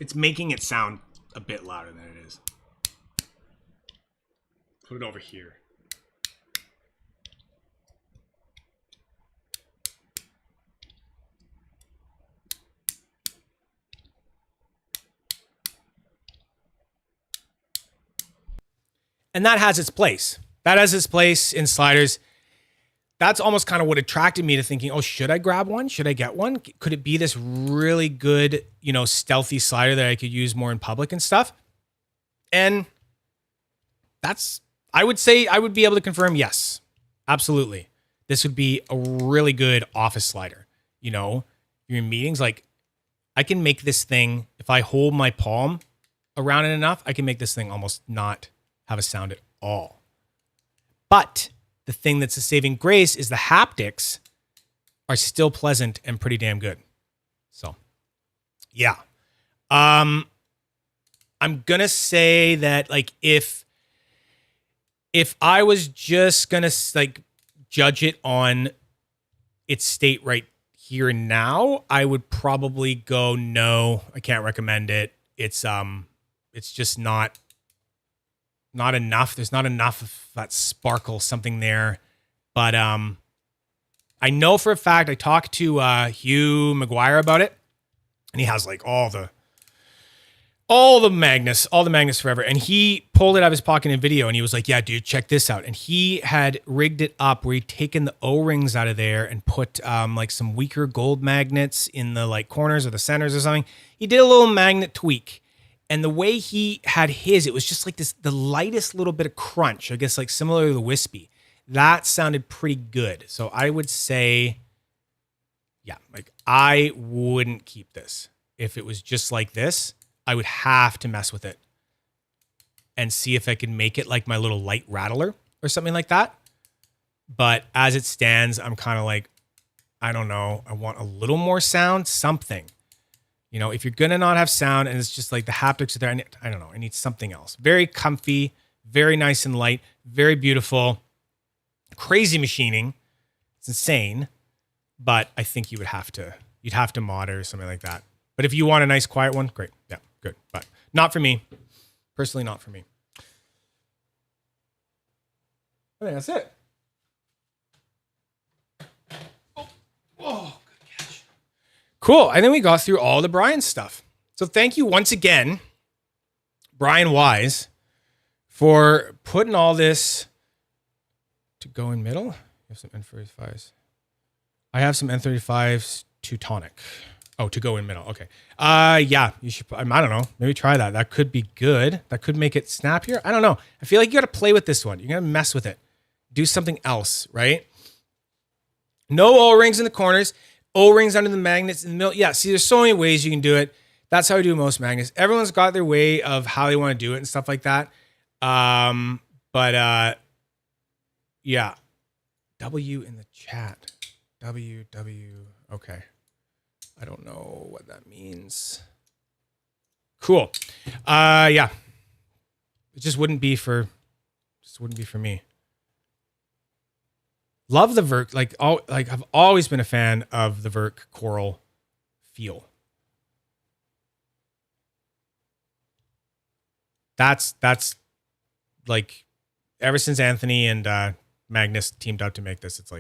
It's making it sound a bit louder than it is. Put it over here. And that has its place. That has its place in sliders. That's almost kind of what attracted me to thinking, oh, should I grab one? Should I get one? Could it be this really good, stealthy slider that I could use more in public and stuff? And I would say I would be able to confirm, yes, absolutely. This would be a really good office slider. You're in meetings, like I can make this thing, if I hold my palm around it enough, I can make this thing almost not have a sound at all. But the thing that's a saving grace is the haptics are still pleasant and pretty damn good. So, yeah. I'm going to say that like if I was just going to like judge it on its state right here and now, I would probably go no. I can't recommend it. It's just not enough. There's not enough of that sparkle, something there. But I know for a fact, I talked to Hugh McGuire about it, and he has like all the magnets forever. And he pulled it out of his pocket in video, and he was like, yeah, dude, check this out. And he had rigged it up where he'd taken the O-rings out of there and put like some weaker gold magnets in the like corners or the centers or something. He did a little magnet tweak. And the way he had his, it was just like the lightest little bit of crunch, I guess like similar to the Wispy. That sounded pretty good. So I would say, yeah, like I wouldn't keep this. If it was just like this, I would have to mess with it and see if I could make it like my little light rattler or something like that. But as it stands, I'm kind of like, I don't know. I want a little more sound, something. If you're going to not have sound and it's just like the haptics are there, I don't know. I need something else. Very comfy, very nice and light, very beautiful, crazy machining. It's insane, but I think you'd have to mod it or something like that. But if you want a nice quiet one, great. Yeah, good. But not for me. Personally, not for me. I think that's it. Oh, good catch. Cool. I think we got through all the Brian stuff. So thank you once again, Brian Wise, for putting all this to go in middle. You have some N35s. I have some N35s Teutonic. Oh, to go in middle. Okay. Yeah, you should. I don't know. Maybe try that. That could be good. That could make it snappier. I don't know. I feel like you got to play with this one. You got to mess with it. Do something else, right? No O-rings in the corners. O-rings under the magnets in the middle. Yeah. See, there's so many ways you can do it. That's how I do most magnets. Everyone's got their way of how they want to do it and stuff like that. Yeah. W in the chat. W. Okay. I don't know what that means. Cool. Yeah. It just wouldn't be for me. Love the Verk. I've always been a fan of the Verk choral feel. That's like ever since Anthony and Magnus teamed up to make this, it's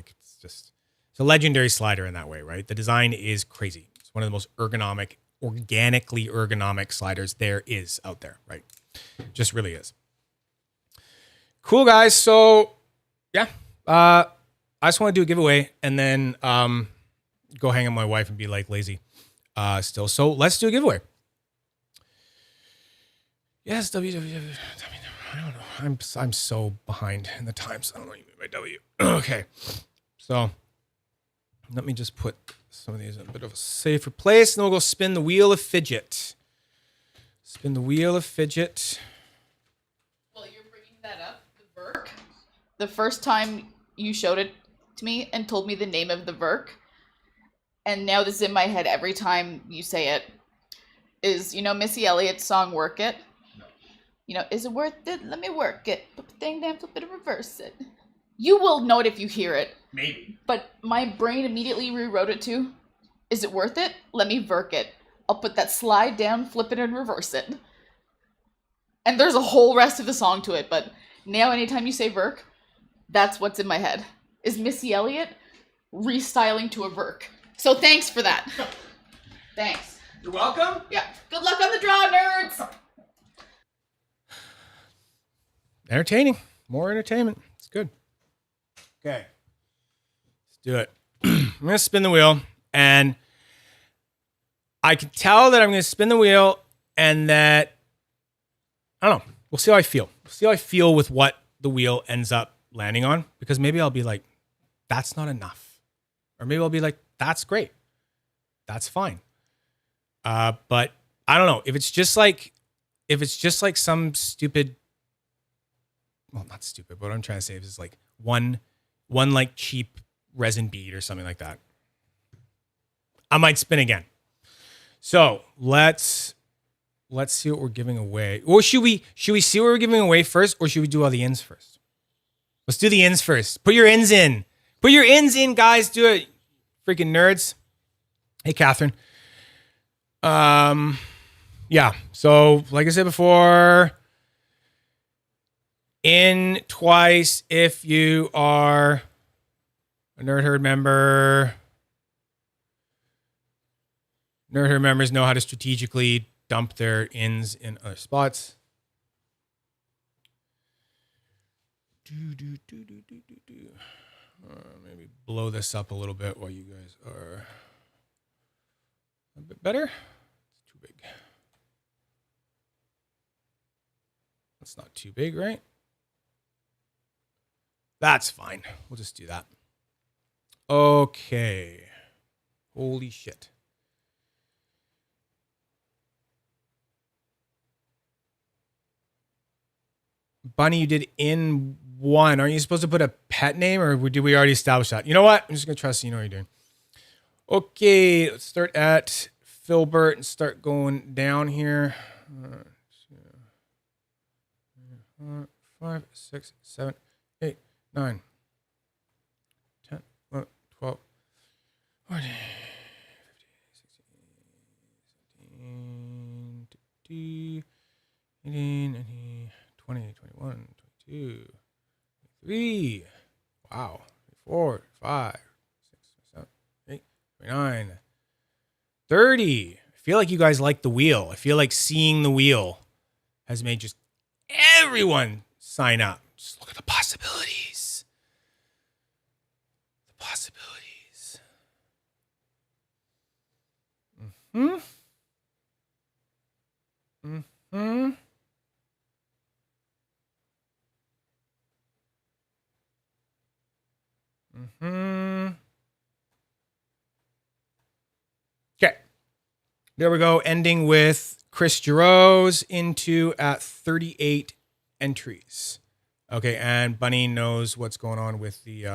a legendary slider in that way, right? The design is crazy. It's one of the most organically ergonomic sliders there is out there, right? Just really is. Cool, guys. So yeah, I just want to do a giveaway and then go hang on my wife and be like lazy still. So let's do a giveaway. Yes, www. I don't know. I'm so behind in the times. I don't know what you mean by W. Okay, so let me just put some of these in a bit of a safer place, and then we'll go spin the wheel of Fidget. Spin the wheel of Fidget. Well, you're bringing that up, the Verk. The first time you showed it to me and told me the name of the Verk, and now this is in my head every time you say it, is, Missy Elliott's song Work It? Is it worth it? Let me work it. Put the thing down, flip it, and reverse it. You will know it if you hear it. Maybe. But my brain immediately rewrote it to, is it worth it? Let me Verk it. I'll put that slide down, flip it, and reverse it. And there's a whole rest of the song to it, but now anytime you say Verk, that's what's in my head. Is Missy Elliott restyling to a Verk. So thanks for that. Thanks. You're welcome. Yeah. Good luck on the draw, nerds! Entertaining. More entertainment. It's good. Okay. Let's do it. I'm going to spin the wheel, and I can tell that I'm going to spin the wheel and that, I don't know. We'll see how I feel. We'll see how I feel with what the wheel ends up landing on, because maybe I'll be like, that's not enough. Or maybe I'll be like, that's great. That's fine. But I don't know. If it's just like some stupid, well, not stupid, but what I'm trying to say is like one like cheap resin bead or something like that, I might spin again. So let's see what we're giving away. Or should we see what we're giving away first, or should we do all the ins first? Let's do the ins first. Put your ins in. Put your ins in, guys. Do it. Freaking nerds. Hey, Catherine. Yeah. So like I said before, in twice if you are a Nerd Herd member. Nerd Herd members know how to strategically dump their ins in other spots. Maybe blow this up a little bit while you guys are a bit better. It's too big. That's not too big, right? That's fine. We'll just do that. Okay. Holy shit. Bunny, you did in one. Aren't you supposed to put a pet name, or did we already establish that? You know what? I'm just going to trust you know what you're doing. Okay, let's start at Filbert and start going down here. 5, 6, 7, 8, 9, 10, 11, 12, 14, 15, 16, 17, 18, 19, 20, 21, 22, 23. Wow. 4, 5, 6, 7, 8, 29, 30, feel like you guys like the wheel. I feel like seeing the wheel has made just everyone sign up. Just look at the possibilities. The possibilities. Mm-hmm. Mm-hmm. Mm-hmm. Okay. There we go. Ending with Chris Giroux's into at 38 entries. Okay, and Bunny knows what's going on with the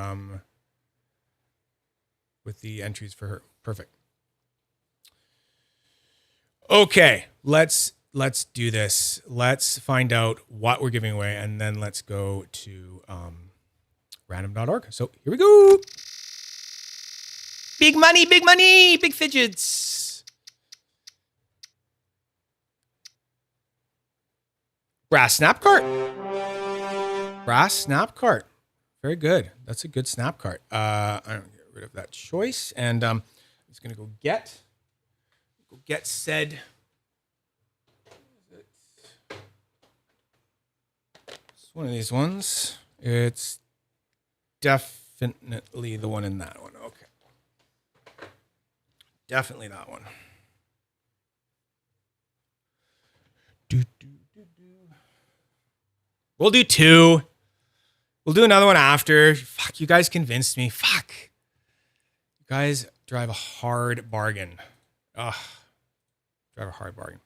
entries for her. Perfect. Okay, let's do this. Let's find out what we're giving away, and then let's go to random.org. So here we go. Big money, big fidgets. Brass snap cart. Brass snap cart. Very good. That's a good snap cart. I'm gonna get rid of that choice, and I'm just gonna go get said. It's one of these ones. It's definitely the one in that one. Okay. Definitely that one. We'll do two. We'll do another one after. Fuck, you guys convinced me. Fuck. You guys drive a hard bargain. Ugh. Drive a hard bargain.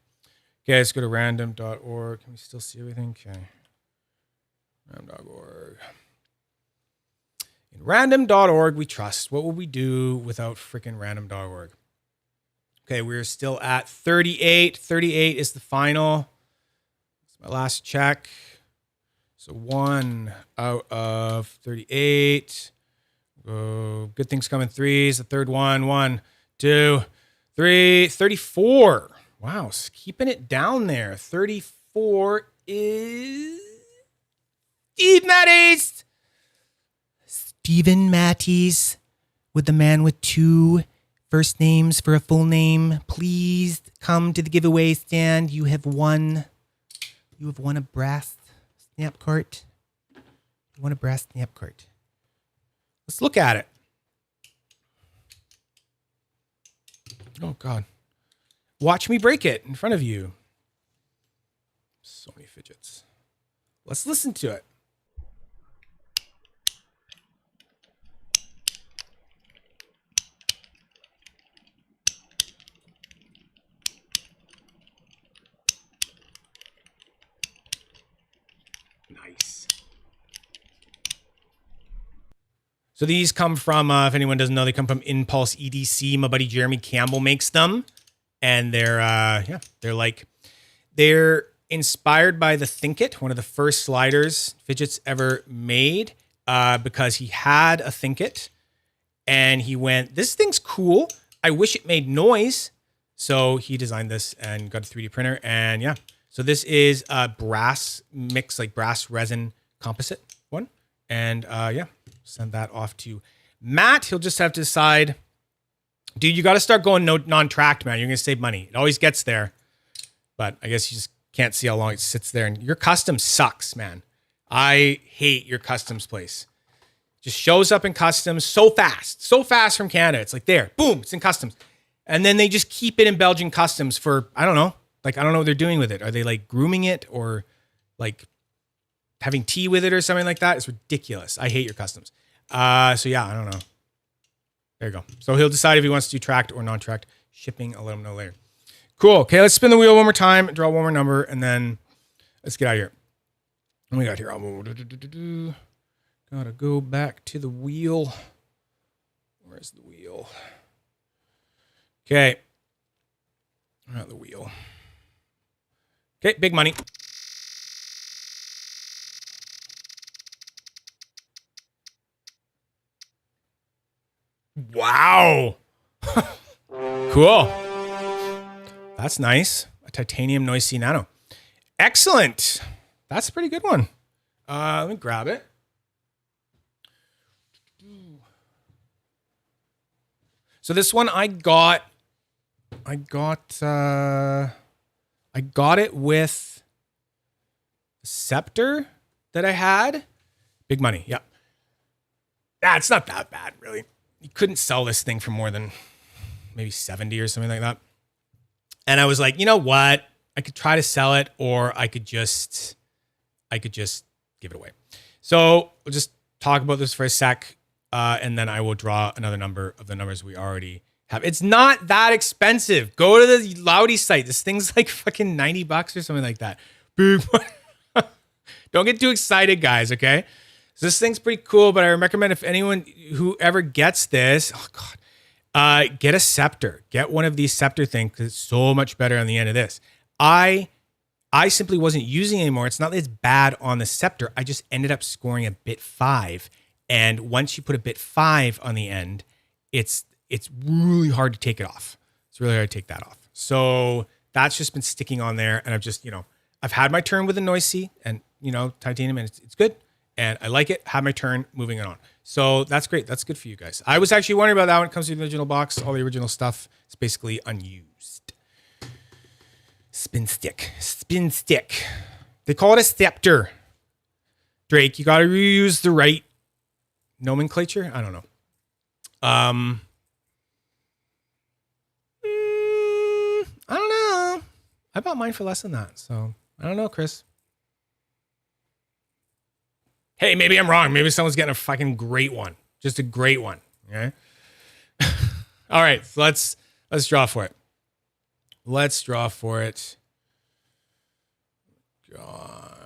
Okay, let's go to random.org. Can we still see everything? Okay. Random.org. In random.org, we trust. What would we do without freaking random.org? Okay, we're still at 38. 38 is the final. It's my last check. So 1 out of 38. Oh, good things come in threes. The third one. 1, 2, 3. 34. Wow, keeping it down there. 34 is Steve Matties. Steven Matties with the man with 2 first names for a full name. Please come to the giveaway stand. You have won a brass snap cart. You won a brass snap cart. Let's look at it. Oh, God. Watch me break it in front of you. So many fidgets. Let's listen to it. Nice. So these come from, if anyone doesn't know, they come from Impulse EDC. My buddy Jeremy Campbell makes them. And they're inspired by the Thinkit, one of the first sliders Fidget's ever made, because he had a Thinkit and he went, this thing's cool. I wish it made noise. So he designed this and got a 3D printer. And yeah, so this is a brass mix, like brass resin composite one. And send that off to Matt. He'll just have to decide. Dude, you got to start going non-tracked, man. You're going to save money. It always gets there. But I guess you just can't see how long it sits there. And your custom sucks, man. I hate your customs place. Just shows up in customs so fast from Canada. It's like there, boom, it's in customs. And then they just keep it in Belgian customs for, I don't know. Like, I don't know what they're doing with it. Are they like grooming it or like having tea with it or something like that? It's ridiculous. I hate your customs. So yeah, I don't know. There you go. So he'll decide if he wants to do tracked or non-tracked shipping. I'll let him know later. Cool. Okay, let's spin the wheel one more time, draw one more number, and then let's get out of here. What we got here? Gotta go back to the wheel. Where's the wheel? Okay. Not the wheel. Okay, big money. Wow. Cool. That's nice. A titanium noisy nano. Excellent. That's a pretty good one. Let me grab it. So this one I got I got it with Scepter that I had. Big money. Yeah. Yeah, it's not that bad, really. You couldn't sell this thing for more than maybe 70 or something like that. And I was like, you know what? I could try to sell it, or I could just give it away. So we'll just talk about this for a sec, and then I will draw another number of the numbers we already have. It's not that expensive. Go to the Loudy site. This thing's like fucking $90 or something like that. Big. Don't get too excited, guys, okay? So this thing's pretty cool, but I recommend if anyone who ever gets this, oh God, get a Scepter. Get one of these Scepter things because it's so much better on the end of this. I simply wasn't using it anymore. It's not that it's bad on the Scepter. I just ended up scoring a bit 5. And once you put a bit 5 on the end, it's really hard to take it off. It's really hard to take that off. So that's just been sticking on there. And I've just, I've had my turn with the Noisy and, titanium, and it's good. And I like it. Had my turn, moving it on. So that's great. That's good for you guys. I was actually wondering about that when it comes to the original box. All the original stuff is basically unused. Spin stick. They call it a Scepter. Drake, you got to reuse the right nomenclature. I don't know. I don't know. I bought mine for less than that. So I don't know, Chris. Hey, maybe I'm wrong. Maybe someone's getting a fucking great one. Just a great one. Okay. All right. So let's draw for it. God.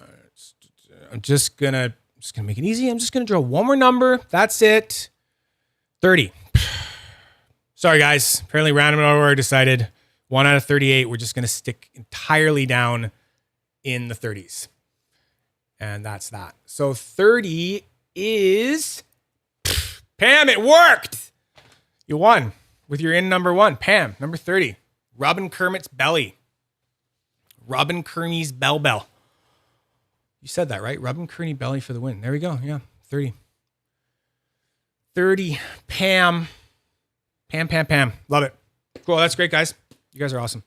I'm just gonna make it easy. I'm just gonna draw one more number. That's it. 30. Sorry, guys. Apparently, random order decided 1 out of 38. We're just gonna stick entirely down in the 30s. And that's that. So 30 is Pam. It worked. You won with your in number 1. Pam, number 30. Robin Kermit's belly. Robin Kearney's bell. You said that, right? Robin Kearney belly for the win. There we go. Yeah, 30. 30. Pam. Pam. Love it. Cool. That's great, guys. You guys are awesome.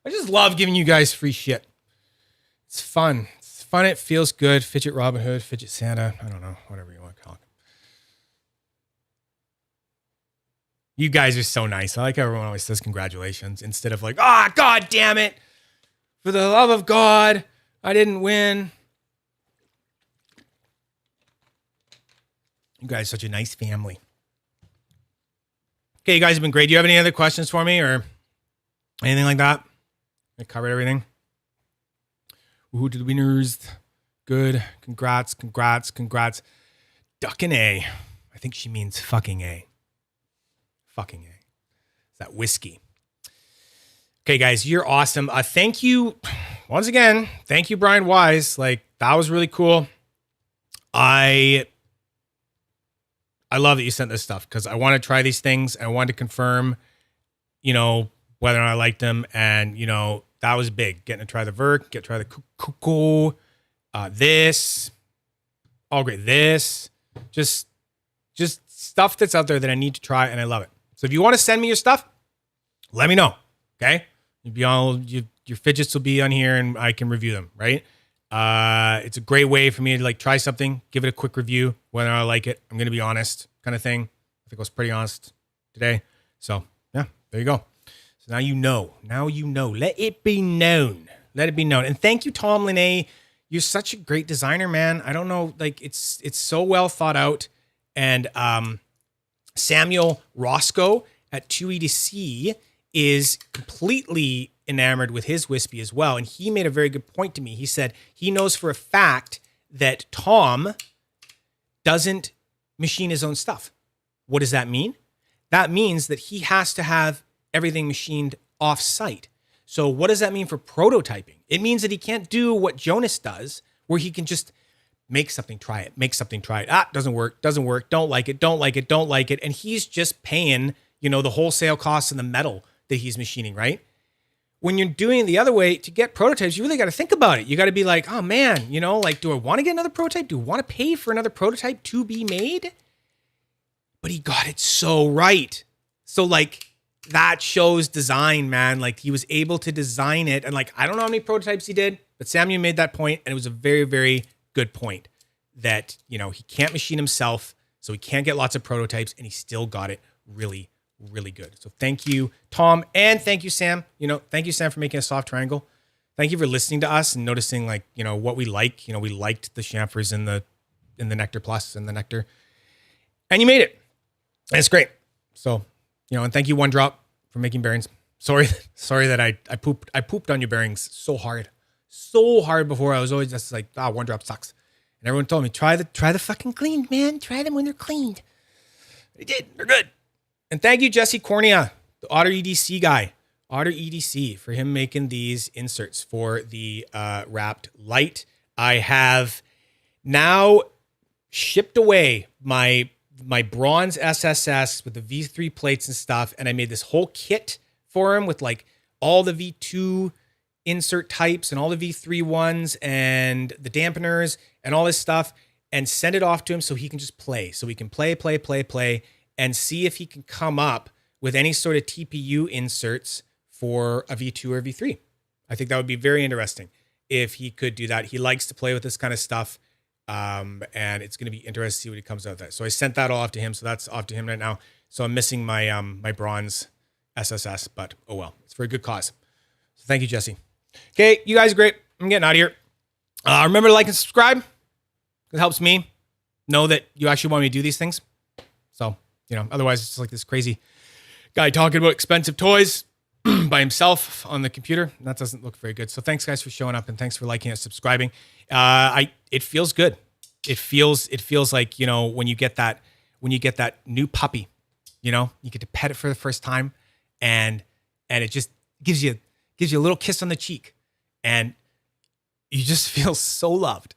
I just love giving you guys free shit. It's fun. It feels good. Fidget Robin Hood, Fidget Santa. I don't know. Whatever you want to call it. You guys are so nice. I like how everyone always says congratulations instead of like, God damn it. For the love of God, I didn't win. You guys are such a nice family. Okay, you guys have been great. Do you have any other questions for me or anything like that? I covered everything. Who to the winners? Good. Congrats. Ducking A. I think she means fucking A. Fucking A. It's that whiskey. Okay, guys, you're awesome. Thank you once again. Thank you, Brian Wise. Like, that was really cool. I love that you sent this stuff because I want to try these things. I wanted to confirm, whether or not I liked them. And, that was big. Getting to try the Verk, get to try the Cuckoo, this. All great. This. Just stuff that's out there that I need to try, and I love it. So if you want to send me your stuff, let me know. Okay? Your fidgets will be on here, and I can review them, right? It's a great way for me to try something, give it a quick review, whether I like it. I'm going to be honest kind of thing. I think I was pretty honest today. So, yeah, there you go. So now you know. Let it be known. And thank you, Tom Linné. You're such a great designer, man. I don't know, it's so well thought out. And Samuel Roscoe at 2E2C is completely enamored with his Wispy as well. And he made a very good point to me. He said he knows for a fact that Tom doesn't machine his own stuff. What does that mean? That means that he has to have everything machined off-site. So what does that mean for prototyping? It means that he can't do what Jonas does, where he can just make something, try it. Doesn't work, don't like it. And he's just paying, the wholesale costs and the metal that he's machining, right? When you're doing it the other way, to get prototypes, you really got to think about it. You got to be like, oh man, do I want to get another prototype? Do I want to pay for another prototype to be made? But he got it so right. So that shows design, man. Like he was able to design it. And like, I don't know how many prototypes he did, but Sam, you made that point, and it was a very, very good point that, you know, he can't machine himself, so he can't get lots of prototypes, and he still got it really, really good. So thank you, Tom, and thank you, Sam. You know, thank you, Sam, for making a soft triangle. Thank you for listening to us and noticing, like, you know, what we like. You know, we liked the chamfers in the Nectar Plus and the Nectar, and you made it. And it's great. So, you know, and thank you, One Drop, for making bearings. Sorry that I pooped on your bearings so hard before. I was always just like, One Drop sucks. And everyone told me, try the fucking cleaned, man. Try them when they're cleaned. They did. They're good. And thank you, Jesse Cornea, the Otter EDC guy. Otter EDC, for him making these inserts for the wrapped light. I have now shipped away my bronze SSS with the V3 plates and stuff, and I made this whole kit for him with like all the V2 insert types and all the V3 ones and the dampeners and all this stuff, and send it off to him so he can just play. So he can play, and see if he can come up with any sort of TPU inserts for a V2 or V3. I think that would be very interesting if he could do that. He likes to play with this kind of stuff. And it's going to be interesting to see what he comes out of that. So I sent that all off to him. So that's off to him right now. So I'm missing my my bronze SSS, but oh well, it's for a good cause. So thank you, Jesse. Okay, you guys are great. I'm getting out of here. Remember to like and subscribe. It helps me know that you actually want me to do these things. So, you know, otherwise it's like this crazy guy talking about expensive toys by himself on the computer. That doesn't look very good. So thanks guys for showing up, and thanks for liking and subscribing. It feels good. It feels like, you know, when you get that new puppy, you know, you get to pet it for the first time, and it just gives you a little kiss on the cheek, and you just feel so loved.